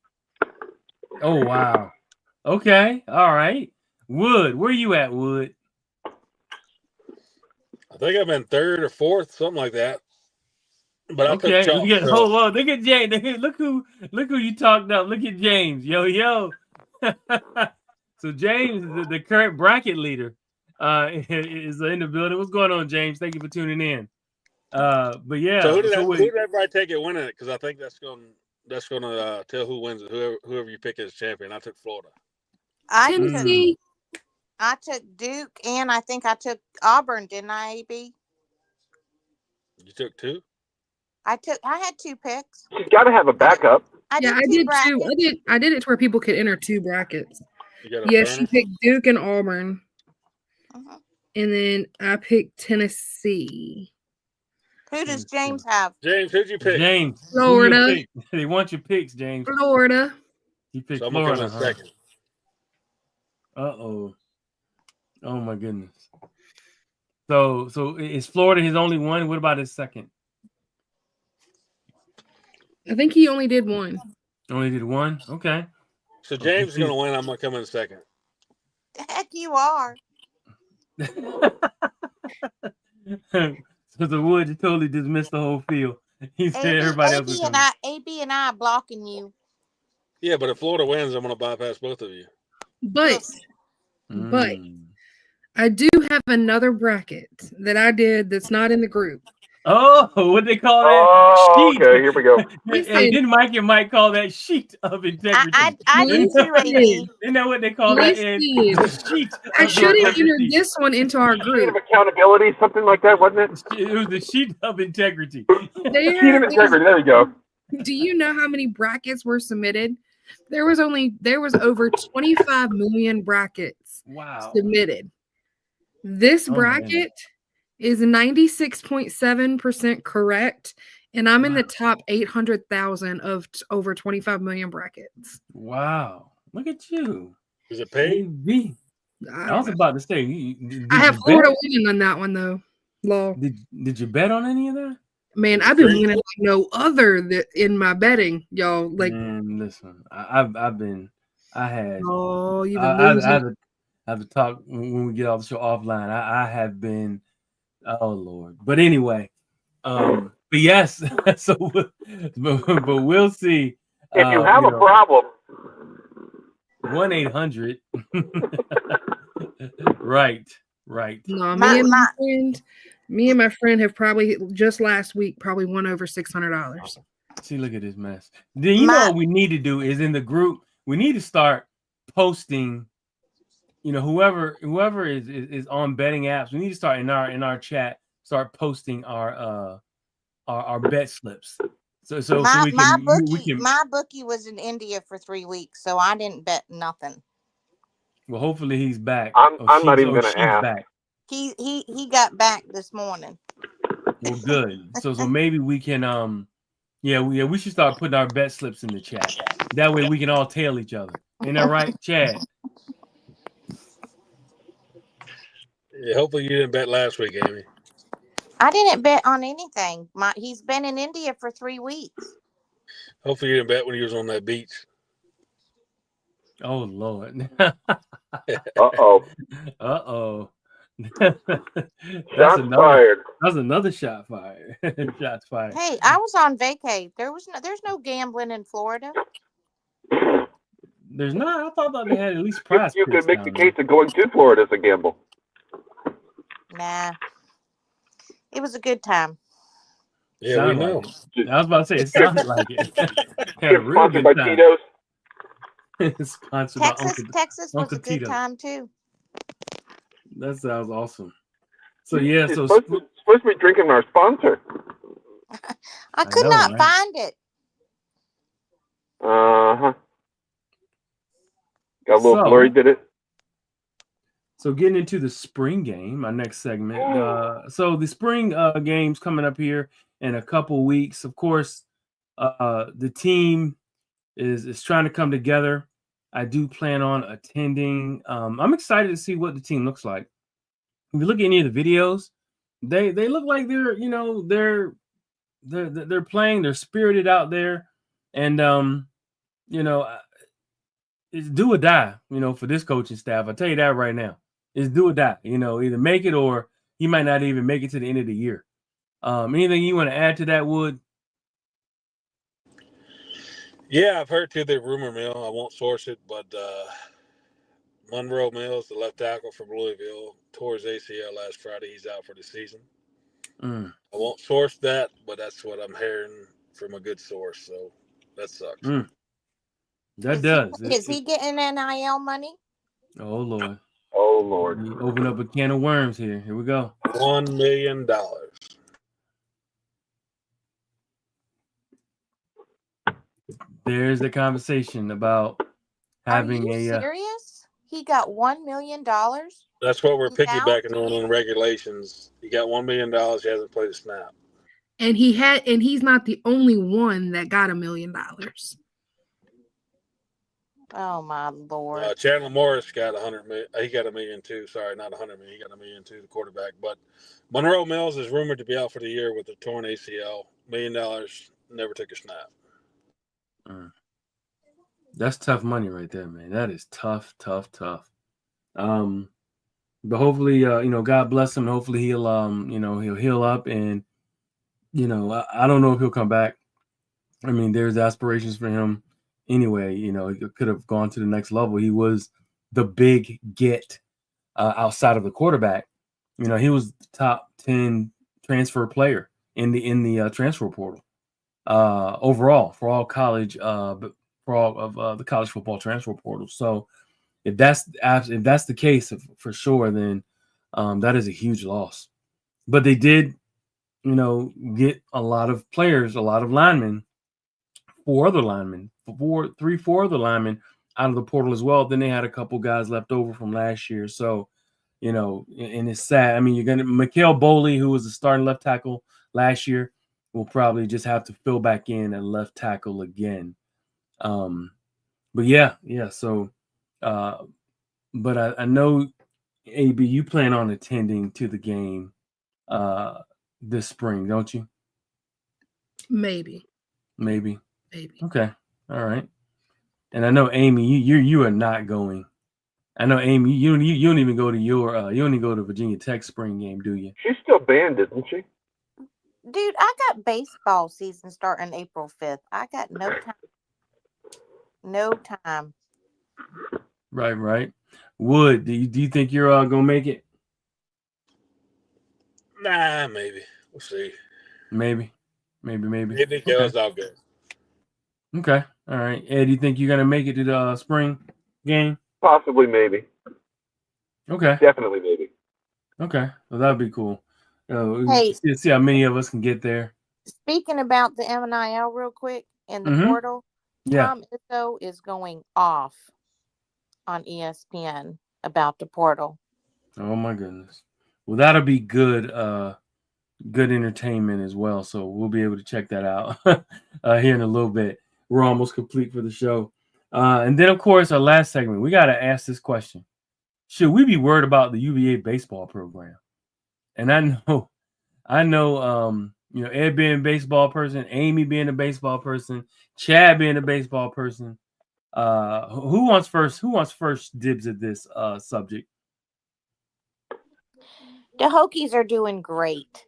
Speaker 1: Oh, wow. Okay. All right. Wood, where you at, Wood?
Speaker 4: I think I'm in third or fourth, something like that. But I
Speaker 1: Okay.
Speaker 4: took chalk. So
Speaker 1: Hold on. Look at James. Look who you talked up. Look at James. Yo. So James is the current bracket leader. Is in the building. What's going on, James? Thank you for tuning in. But yeah.
Speaker 4: who did everybody take it winning it? Because I think that's going to tell who wins it. Whoever you pick as champion. I took Florida.
Speaker 2: Tennessee.
Speaker 3: I took Duke, and I think I took Auburn, didn't I, AB?
Speaker 4: You took two?
Speaker 3: I had 2 picks.
Speaker 5: she's got to have a backup.
Speaker 2: I did too. I did it to where people could enter 2 brackets.
Speaker 4: You got a
Speaker 2: Yeah, she
Speaker 4: burner?
Speaker 2: picked Duke and Auburn.
Speaker 3: Uh-huh.
Speaker 2: And then I picked Tennessee.
Speaker 3: Who does James have?
Speaker 4: James, who'd you pick?
Speaker 1: James.
Speaker 2: Florida.
Speaker 1: They want your picks, James.
Speaker 2: Florida.
Speaker 1: You picked
Speaker 4: So I'm going to
Speaker 1: Florida,
Speaker 4: come in second.
Speaker 1: Uh-oh. Oh, my goodness. So is Florida his only one? What about his second?
Speaker 2: I think he only did 1.
Speaker 1: Only did 1? Okay.
Speaker 4: So James is going to win. I'm going to come in second.
Speaker 3: The heck you are.
Speaker 1: So the Wood totally dismissed the whole field. He said everybody else was coming.
Speaker 3: AB and I blocking you.
Speaker 4: Yeah, but if Florida wins, I'm going to bypass both of you.
Speaker 2: But I do have another bracket that I did that's not in the group.
Speaker 1: Oh, what they call that?
Speaker 5: Oh,
Speaker 1: Sheet.
Speaker 5: okay, here we go.
Speaker 1: Hey, didn't Mike and Mike call that sheet of integrity?
Speaker 3: I did too, AB.
Speaker 1: Isn't that what they call that? The sheet.
Speaker 2: I should have entered this one into our
Speaker 5: Sheet
Speaker 2: group.
Speaker 5: of accountability, something like that, wasn't it?
Speaker 1: It was the sheet of integrity.
Speaker 5: Sheet of integrity. There you go.
Speaker 2: Do you know how many brackets were submitted? There was over 25 million brackets submitted. This bracket is 96.7% correct, and I'm in the top 800,000 of over 25 million brackets.
Speaker 1: Wow. Look at you.
Speaker 4: Is it paid?
Speaker 1: I was about to say,
Speaker 2: I have Florida winning on that one, though. Law.
Speaker 1: Did you bet on any of that?
Speaker 2: Man, I've been winning like no other in my betting, y'all. Like,
Speaker 1: man, listen, I had to talk when we get off the show offline. I have been, oh Lord. But anyway, but yes, so but we'll see.
Speaker 5: If you have a problem,
Speaker 1: 1-800. Right.
Speaker 2: No, me and my friend have probably just last week won over $600.
Speaker 1: See, look at this mess. Then you know what we need to do is in the group, we need to start posting. You know, whoever is on betting apps, we need to start in our chat, start posting our bet slips. So
Speaker 3: my bookie was in India for 3 weeks, so I didn't bet nothing.
Speaker 1: Well, hopefully he's back.
Speaker 5: I'm not even going to ask.
Speaker 1: Back.
Speaker 3: He got back this morning.
Speaker 1: Well, good. So maybe we can we should start putting our bet slips in the chat. That way we can all tail each other. Ain't that right, Chad?
Speaker 4: Yeah, hopefully you didn't bet last week, Amy.
Speaker 3: I didn't bet on anything. He's been in India for 3 weeks.
Speaker 4: Hopefully you didn't bet when he was on that beach.
Speaker 1: Oh Lord.
Speaker 5: Uh-oh.
Speaker 1: Shots fired. That's another shot fired. Shots fired.
Speaker 3: Hey, I was on vacay. There's no gambling in Florida.
Speaker 1: There's not. I thought they had at least prize.
Speaker 5: You could make the case of going to Florida as a gamble.
Speaker 3: Nah. It was a good time.
Speaker 4: Yeah, we know.
Speaker 1: I was about to say it sounded like it.
Speaker 5: Sponsored by Tito's.
Speaker 1: Sponsored
Speaker 3: Texas was a good time too.
Speaker 1: That sounds awesome. So yeah,
Speaker 5: so supposed to be drinking our sponsor.
Speaker 3: I could not find it.
Speaker 5: Got a little blurry, did it?
Speaker 1: So getting into the spring game, my next segment. So the spring games coming up here in a couple weeks. Of course, the team is trying to come together. I do plan on attending. I'm excited to see what the team looks like. If you look at any of the videos, they look like they're they're playing, they're spirited out there, and it's do or die, for this coaching staff. I'll tell you that right now. It's do or die. Either make it or he might not even make it to the end of the year. Anything you want to add to that, Wood?
Speaker 4: Yeah, I've heard through the rumor mill. I won't source it, but Monroe Mills, the left tackle from Louisville, tore his ACL last Friday. He's out for the season. I won't source that, but that's what I'm hearing from a good source. So that sucks.
Speaker 3: Is he getting NIL money?
Speaker 1: Oh Lord.
Speaker 5: Oh Lord.
Speaker 1: You open up a can of worms here. Here we go.
Speaker 4: $1 million.
Speaker 1: There's the conversation about having
Speaker 3: Are you serious? He got $1 million.
Speaker 4: That's what we're piggybacking on in regulations. He got $1 million. He hasn't played a snap.
Speaker 2: And he's not the only one that got $1 million.
Speaker 3: Oh my Lord.
Speaker 4: Chandler Morris got 100 million. He got $1 million too. Sorry, not 100 million. He got $1 million too, the quarterback. But Monroe Mills is rumored to be out for the year with a torn ACL. $1 million, never took a snap.
Speaker 1: That's tough money right there, man. That is tough. But hopefully, God bless him. Hopefully he'll he'll heal up, and I don't know if he'll come back. I mean, there's aspirations for him anyway. He could have gone to the next level. He was the big get outside of the quarterback. He was the top 10 transfer player in the transfer portal overall for all college, but for all of the college football transfer portal. So if that's the case for sure, then that is a huge loss. But they did, get a lot of players, a lot of linemen, four other linemen out of the portal as well. Then they had a couple guys left over from last year. So, and it's sad. I mean, you're gonna Mikael Boley, who was the starting left tackle last year, will probably just have to fill back in at left tackle again. But yeah. So, but I know, AB, you plan on attending to the game this spring, don't you?
Speaker 2: Maybe.
Speaker 1: Okay. All right. And I know, Amy, you are not going. I know, Amy, you don't even go to you don't even go to Virginia Tech spring game, do you?
Speaker 5: She's still banned, isn't she?
Speaker 3: Dude, I got baseball season starting April 5th. I got no time. No time.
Speaker 1: Right. Wood, do you think you're gonna make it?
Speaker 4: Nah, maybe. We'll see.
Speaker 1: Maybe.
Speaker 4: If it goes, I'll go.
Speaker 1: Okay. All right. Ed, do you think you're gonna make it to the spring game?
Speaker 5: Possibly, maybe.
Speaker 1: Okay.
Speaker 5: Definitely, maybe.
Speaker 1: Okay. Well, that'd be cool.
Speaker 3: Hey,
Speaker 1: see how many of us can get there.
Speaker 3: Speaking about the NIL real quick in the portal, Tom Izzo is going off on ESPN about the portal.
Speaker 1: Oh my goodness. Well, that'll be good entertainment as well. So we'll be able to check that out here in a little bit. We're almost complete for the show. And then, of course, our last segment, we got to ask this question. Should we be worried about the UVA baseball program? And I know, Ed being a baseball person, Amy being a baseball person, Chad being a baseball person. Who wants first dibs at this subject?
Speaker 3: The Hokies are doing great.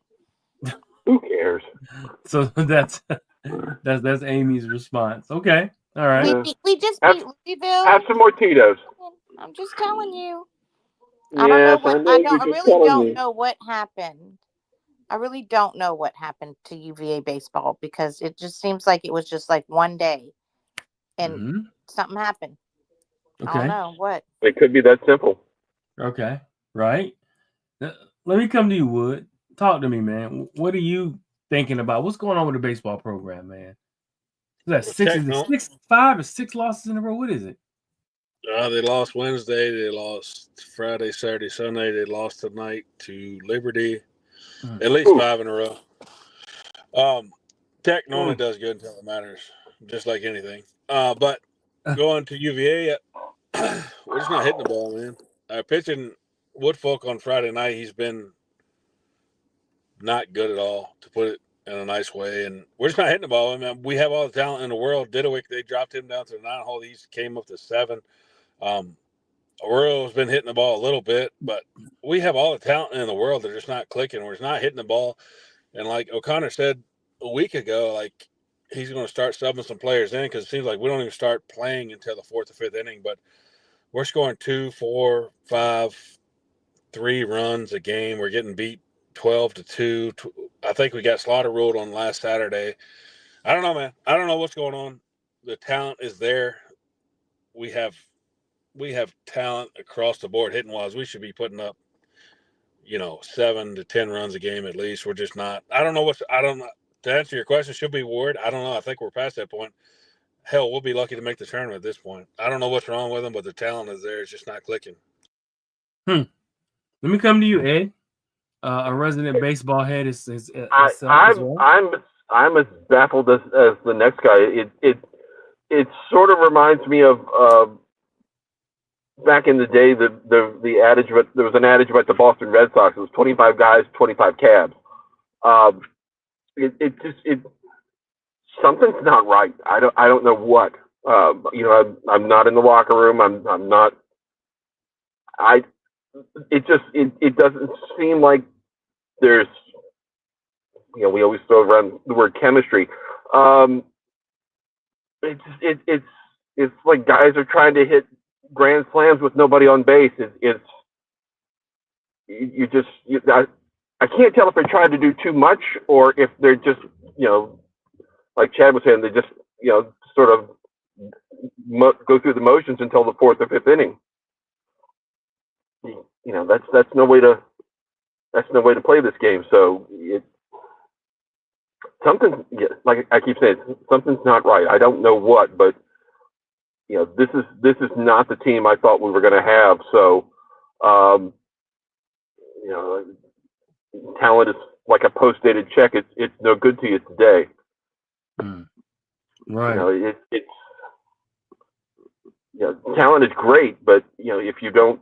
Speaker 5: Who cares?
Speaker 1: So that's Amy's response. Okay. All right.
Speaker 3: We just beat Louisville.
Speaker 5: Have some more Tito's.
Speaker 3: I'm just telling you.
Speaker 5: I
Speaker 3: really don't know what happened. I really don't know what happened to UVA baseball because it just seems like it was just like one day and something happened.
Speaker 1: Okay.
Speaker 3: I don't know what.
Speaker 5: It could be that simple.
Speaker 1: Okay. Right. Let me come to you, Wood. Talk to me, man. What are you thinking about? What's going on with the baseball program, man? Is that 5 or 6 losses in a row? What is it?
Speaker 4: They lost Wednesday. They lost Friday, Saturday, Sunday. They lost tonight to Liberty. At least 5 in a row. Tech normally does good until it matters, just like anything. But going to UVA, we're just not hitting the ball, man. Pitching Woodfolk on Friday night, he's been not good at all, to put it in a nice way. And we're just not hitting the ball. I mean, we have all the talent in the world. Didowick, they dropped him down to the 9 hole. He came up to 7. Aureo's been hitting the ball a little bit, but we have all the talent in the world. They're just not clicking. We're just not hitting the ball. And like O'Connor said a week ago, like he's going to start subbing some players in because it seems like we don't even start playing until the 4th or 5th inning. But we're scoring 2, 4, 5, 3 runs a game. We're getting beat 12-2. I think we got slaughter ruled on last Saturday. I don't know, man. I don't know what's going on. The talent is there. We have talent across the board hitting wise. We should be putting up, 7 to 10 runs a game at least. We're just not. I don't know. To answer your question, should be worried. I don't know. I think we're past that point. Hell, we'll be lucky to make the tournament at this point. I don't know what's wrong with them, but the talent is there. It's just not clicking.
Speaker 1: Let me come to you, Ed. A resident baseball head is
Speaker 5: I'm as baffled as the next guy. It sort of reminds me of back in the day the adage, but there was an adage about the Boston Red Sox. It was 25 guys, 25 cabs. Something's not right. I don't know what. I'm not in the locker room. I'm not. It doesn't seem like there's. We always throw around the word chemistry. It's like guys are trying to hit grand slams with nobody on base. I can't tell if they're trying to do too much or if they're just, like Chad was saying, they just, sort of go through the motions until the 4th or 5th inning. That's no way to play this game. So something, like I keep saying, something's not right. I don't know what, but this is not the team I thought we were going to have. So, talent is like a post-dated check. It's no good to you today.
Speaker 1: Right.
Speaker 5: Talent is great, but if you don't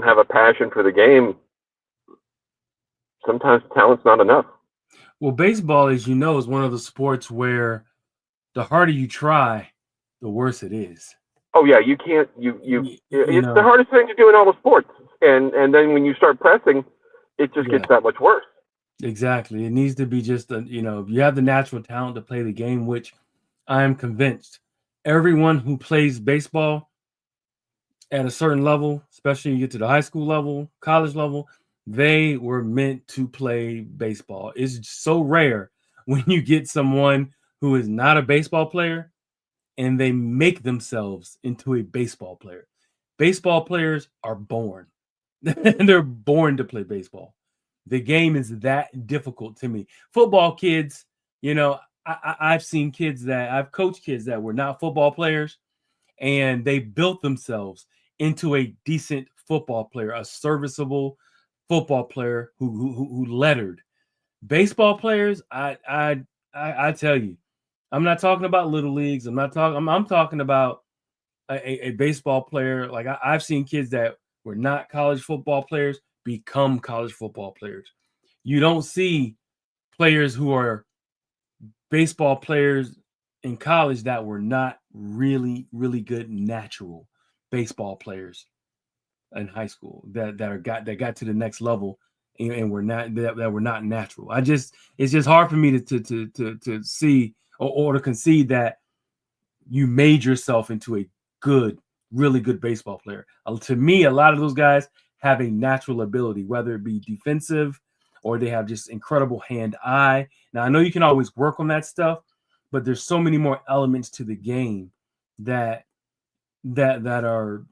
Speaker 5: have a passion for the game, sometimes talent's not enough.
Speaker 1: Well, baseball, as you know, is one of the sports where the harder you try, the worse it is.
Speaker 5: Oh yeah, you can't. It's the hardest thing to do in all the sports, and then when you start pressing, it just gets that much worse.
Speaker 1: Exactly. It needs to be just if you have the natural talent to play the game, which I am convinced everyone who plays baseball at a certain level, especially you get to the high school level, college level, they were meant to play baseball. It's so rare when you get someone who is not a baseball player and they make themselves into a baseball player. Baseball players are born. They're born to play baseball. The game is that difficult to me. Football kids, I've seen I've coached kids that were not football players, and they built themselves into a decent football player, a serviceable football player who lettered. Baseball players, I tell you, I'm not talking about little leagues. I'm talking about a baseball player. Like I've seen kids that were not college football players become college football players. You don't see players who are baseball players in college that were not really, really good natural baseball players in high school that got to the next level and were not that were not natural. It's just hard for me to see or to concede that you made yourself into a good, really good baseball player. To me, a lot of those guys have a natural ability, whether it be defensive or they have just incredible hand-eye. Now, I know you can always work on that stuff, but there's so many more elements to the game that are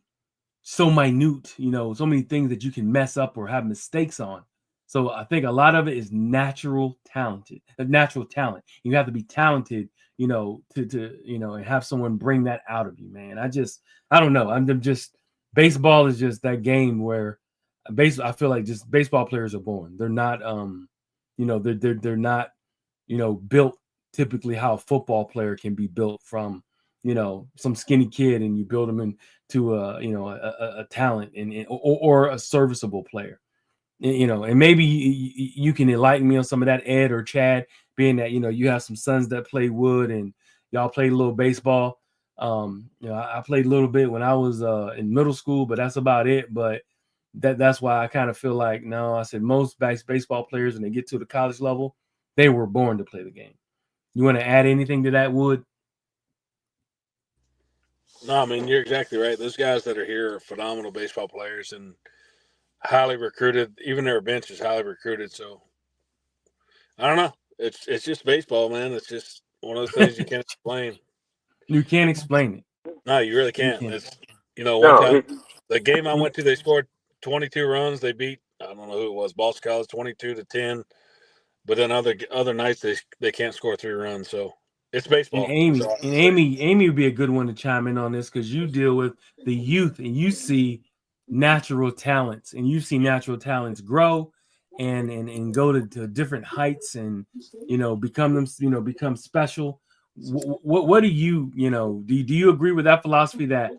Speaker 1: so minute, so many things that you can mess up or have mistakes on. So I think a lot of it is natural talent. You have to be talented, and have someone bring that out of you, man. I don't know. Baseball is just that game where I feel like just baseball players are born. They're not, they're not, built typically how a football player can be built from some skinny kid and you build him into a talent or a serviceable player. And maybe you can enlighten me on some of that, Ed or Chad, being that you have some sons that play wood and y'all played a little baseball. I played a little bit when I was in middle school, but that's about it. But that's why I kind of feel like, no, I said most baseball players, when they get to the college level, they were born to play the game. You want to add anything to that, Wood?
Speaker 4: No, I mean, you're exactly right. Those guys that are here are phenomenal baseball players and highly recruited. Even their bench is highly recruited. So I don't know. It's just baseball, man. It's just one of those things you can't explain.
Speaker 1: You can't explain it.
Speaker 4: No, you really
Speaker 1: You
Speaker 4: can't.
Speaker 1: can't.
Speaker 4: It's one
Speaker 5: No,
Speaker 4: time the game I went to, they scored 22 runs. They beat, I don't know who it was, Boston College 22-10. But then other nights they can't score 3 runs. So it's
Speaker 1: And
Speaker 4: baseball.
Speaker 1: Amy,
Speaker 4: That's all I
Speaker 1: and
Speaker 4: can say.
Speaker 1: Amy would be a good one to chime in on this, because you deal with the youth and you see natural talents, and you see natural talents grow and go to different heights and become special. What do do you agree with that philosophy that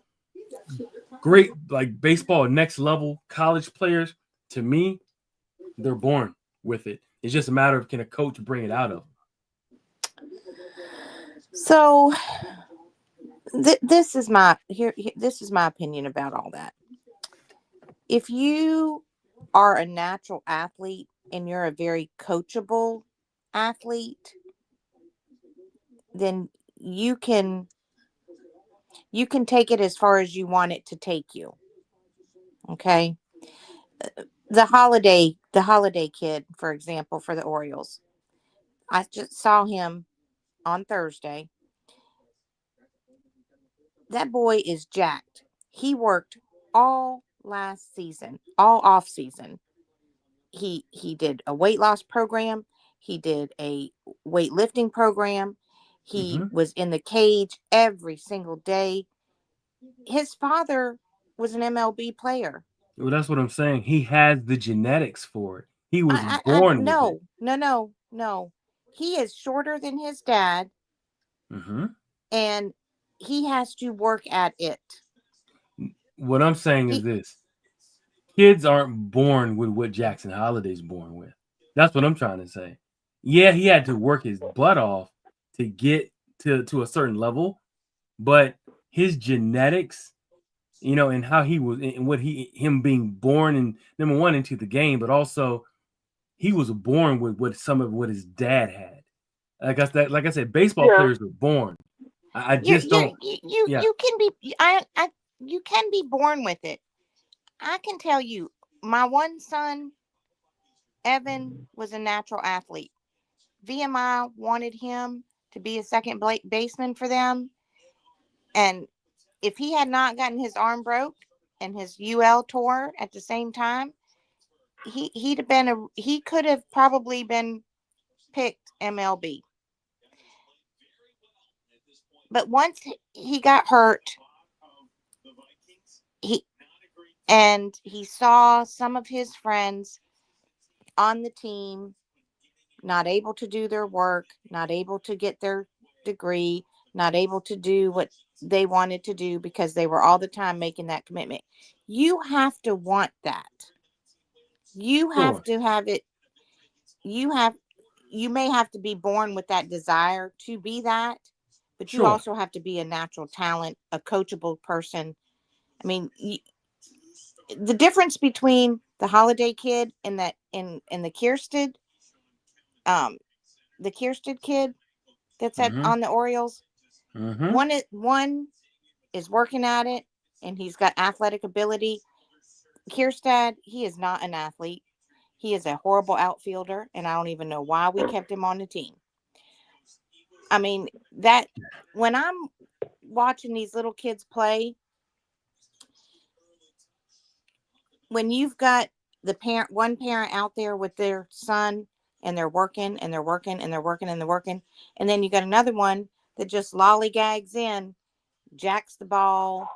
Speaker 1: great, like, baseball next level college players, to me, they're born with it? It's just a matter of, can a coach bring it out of them?
Speaker 3: So this is my this is my opinion about all that. If you are a natural athlete and you're a very coachable athlete, then you can take it as far as you want it to take you. Okay? The holiday kid, for example, for the Orioles. I just saw him on Thursday. That boy is jacked. He worked all last season, all off season. He did a weight loss program. He did a weightlifting program. He was in the cage every single day. His father was an MLB player.
Speaker 1: Well, that's what I'm saying. He has the genetics for it. He was
Speaker 3: I
Speaker 1: born with it.
Speaker 3: no. He is shorter than his dad, and he has to work at it.
Speaker 1: What I'm saying is this: kids aren't born with what Jackson Holliday's born with. That's what I'm trying to say. Yeah, he had to work his butt off to get to a certain level, but his genetics, and how he was, and him being born, and number one, into the game, but also he was born with some of what his dad had. Like I said, baseball players are born. I just don't. Yeah.
Speaker 3: You can be you can be born with it. I can tell you, my one son, Evan, was a natural athlete. VMI wanted him to be a second baseman for them. And if he had not gotten his arm broke and his UL tore at the same time, he could have probably been picked MLB. But once he got hurt, he saw some of his friends on the team not able to do their work, not able to get their degree, not able to do what they wanted to do because they were all the time making that commitment. You have to want that. You have to have it. You may have to be born with that desire to be that, but you also have to be a natural talent, a coachable person. I mean, the difference between the Holiday kid and the Kiersted, the Kiersted kid that's on the Orioles, one is working at it and he's got athletic ability. Kierstad, he is not an athlete. He is a horrible outfielder, and I don't even know why we kept him on the team. I mean, that when I'm watching these little kids play, when you've got one parent out there with their son and they're working and they're working and they're working and they're working, and then you got another one that just lollygags in, jacks the ball,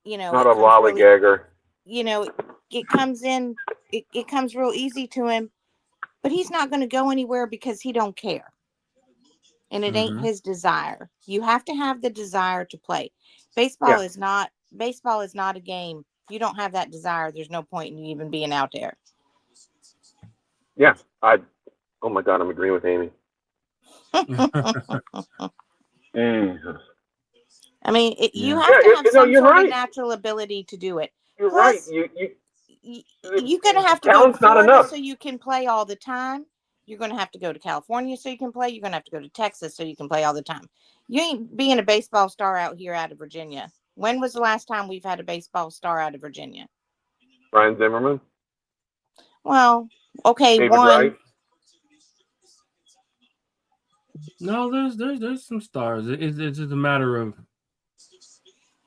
Speaker 5: not a lollygagger.
Speaker 3: It comes in, it comes real easy to him, but he's not going to go anywhere because he don't care. and it ain't
Speaker 1: Mhm.
Speaker 3: his desire. You have to have the desire to play. Baseball is not a game. If you don't have that desire, there's no point in you even being out there.
Speaker 5: Yeah. Oh my God, I'm agreeing with Amy. Jesus.
Speaker 3: I mean, you
Speaker 1: Yeah.
Speaker 3: have to have some
Speaker 5: You're
Speaker 3: sort of
Speaker 5: right.
Speaker 3: natural ability to do it.
Speaker 5: You're right.
Speaker 3: Plus, you're going to have to go to
Speaker 5: talent's not
Speaker 3: Florida
Speaker 5: enough.
Speaker 3: so you can play all the time. You're going to have to go to California so you can play. You're going to have to go to Texas so you can play all the time. You ain't being a baseball star out here out of Virginia. When was the last time we've had a baseball star out of Virginia?
Speaker 5: Ryan Zimmerman,
Speaker 3: Well, okay,
Speaker 5: David
Speaker 3: one.
Speaker 5: Wright.
Speaker 1: No, there's some stars. It's just a matter of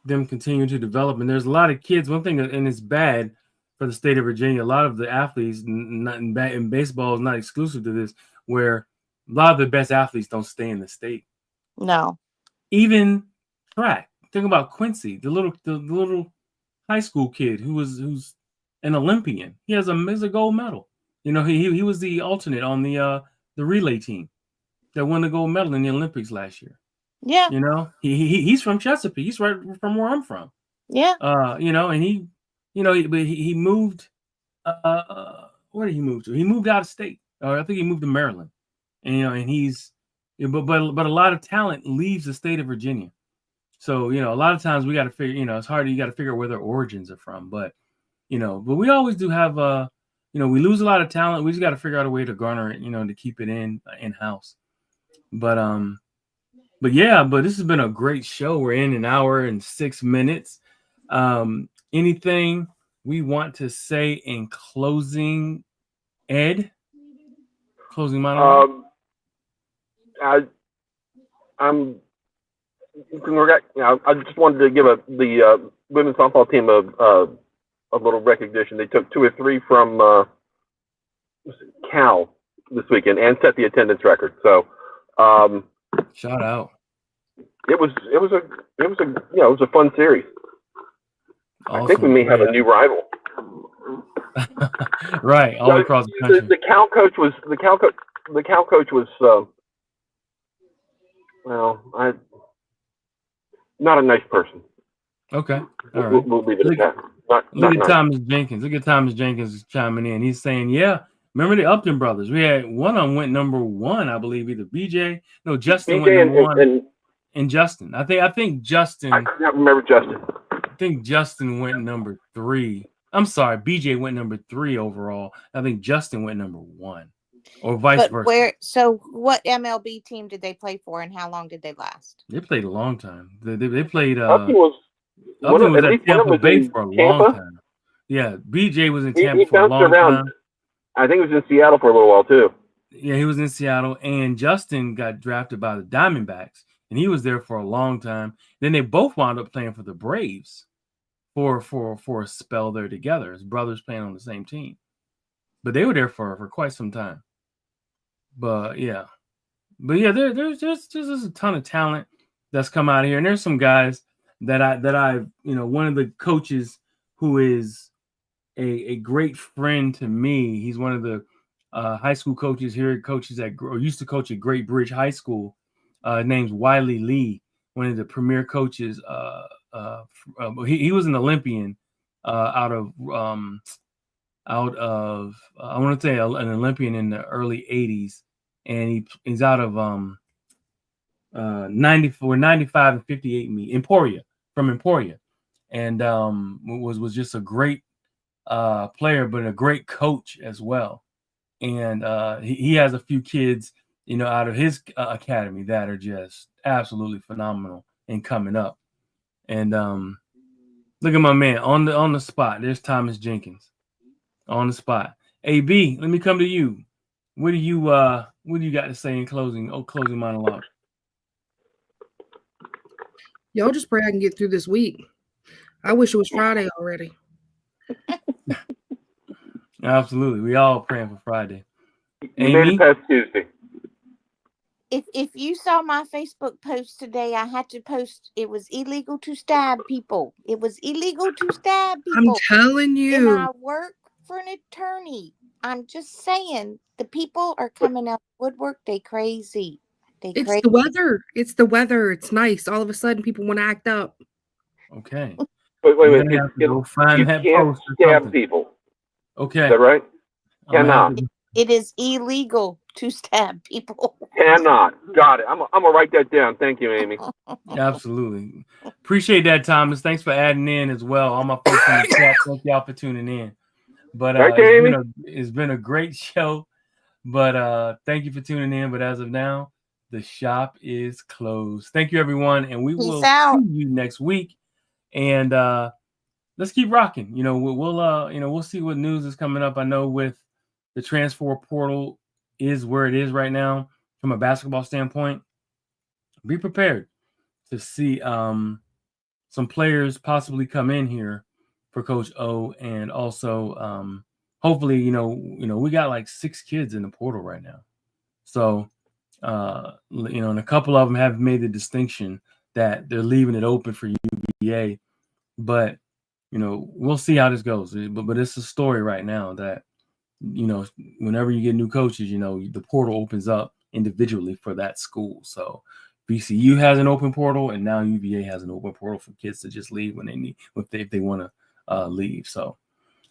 Speaker 1: them continuing to develop. And there's a lot of kids. One thing, and it's bad for the state of Virginia. A lot of the athletes, not in baseball, is not exclusive to this, where a lot of the best athletes don't stay in the state.
Speaker 3: No.
Speaker 1: Even track. Think about Quincy, the little high school kid who's an Olympian. He has a gold medal. You know, he was the alternate on the relay team that won the gold medal in the Olympics last year.
Speaker 3: Yeah.
Speaker 1: You know, he's from Chesapeake. He's right from where I'm from.
Speaker 3: Yeah.
Speaker 1: You know, and but he moved. Where did he move to? He moved out of state. I think he moved to Maryland. And and he's, but a lot of talent leaves the state of Virginia. So a lot of times we got to figure. It's hard. You got to figure out where their origins are from. But but we always do have we lose a lot of talent. We just got to figure out a way to garner it. To keep it in house. But this has been a great show. We're in an hour and 6 minutes. Anything we want to say in closing, Ed? Closing monologue?
Speaker 5: I just wanted to give the women's softball team a little recognition. They took 2 or 3 from Cal this weekend and set the attendance record. So
Speaker 1: shout out.
Speaker 5: It was a fun series.
Speaker 1: Awesome.
Speaker 5: I think we may have a new rival.
Speaker 1: Right, all across the country.
Speaker 5: The Cal coach was not a nice person.
Speaker 1: Okay, all right.
Speaker 5: We'll leave it at that.
Speaker 1: Look at Thomas Jenkins. Look at Thomas Jenkins chiming in. He's saying, "Yeah, remember the Upton brothers? We had one of them went number 1, I believe, either Justin went number 1, and Justin. I think Justin.
Speaker 5: I can't remember Justin.
Speaker 1: I think Justin went number 3. I'm sorry, BJ went number 3 overall. I think Justin went number 1, or vice versa.
Speaker 3: So what MLB team did they play for, and how long did they last?
Speaker 1: They played a long time. They played.
Speaker 5: Upton was
Speaker 1: at Tampa Bay for a long time. Yeah, BJ was in Tampa for a long time.
Speaker 5: I think he was in Seattle for a little while too.
Speaker 1: Yeah, he was in Seattle, and Justin got drafted by the Diamondbacks, and he was there for a long time. Then they both wound up playing for the Braves for a spell there together. His brothers playing on the same team, but they were there for quite some time. But yeah, there's just a ton of talent that's come out of here, and there's some guys that I one of the coaches who is a great friend to me. He's one of the high school coaches here, used to coach at Great Bridge High School. Name's Wiley Lee, one of the premier coaches. He was an Olympian out of I want to say an Olympian in the early 80s, and he's out of 94, 95 and 58 from Emporia, and was just a great player, but a great coach as well. And he has a few kids, out of his academy that are just absolutely phenomenal and coming up. And look at my man on the spot. There's Thomas Jenkins on the spot. AB, let me come to you. What do you got to say in closing monologue?
Speaker 2: Y'all just pray I can get through this week. I wish it was Friday already.
Speaker 1: Absolutely. We all praying for Friday.
Speaker 5: You made it past Tuesday.
Speaker 3: If you saw my Facebook post today, I had to post it was illegal to stab people. It was illegal to stab people.
Speaker 2: I'm telling you.
Speaker 3: And I work for an attorney. I'm just saying the people are coming out of woodwork. They crazy. They
Speaker 2: It's
Speaker 3: crazy.
Speaker 2: the weather. It's the weather. It's nice. All of a sudden, people want to act up.
Speaker 1: Okay.
Speaker 5: Wait,
Speaker 1: You're
Speaker 5: wait.
Speaker 1: gonna have to go find
Speaker 5: You
Speaker 1: that
Speaker 5: can't
Speaker 1: post or
Speaker 5: stab
Speaker 1: something.
Speaker 5: people.
Speaker 1: Okay.
Speaker 5: Is that right?
Speaker 1: I'm gonna have
Speaker 5: Cannot.
Speaker 1: to.
Speaker 3: It is illegal to stab people.
Speaker 5: Cannot. Got it. I'm gonna write that down. Thank you, Amy.
Speaker 1: Absolutely. Appreciate that, Thomas. Thanks for adding in as well. All my folks in the chat, thank y'all for tuning in. But
Speaker 5: Thank you, Amy.
Speaker 1: it's been a great show. But thank you for tuning in. But as of now, the shop is closed. Thank you, everyone, and we
Speaker 3: Peace
Speaker 1: will
Speaker 3: out.
Speaker 1: see you next week. And let's keep rocking. You know, we'll see what news is coming up. I know with the transfer portal is where it is right now from a basketball standpoint. Be prepared to see some players possibly come in here for Coach O, and also hopefully, we got like 6 kids in the portal right now. So, and a couple of them have made the distinction that they're leaving it open for UVA, but we'll see how this goes. But it's a story right now that whenever you get new coaches, the portal opens up individually for that school. So VCU has an open portal, and now UVA has an open portal for kids to just leave when they need, if they want to leave. So,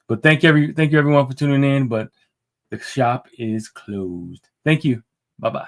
Speaker 1: but thank you everyone for tuning in. But the shop is closed. Thank you. Bye-bye.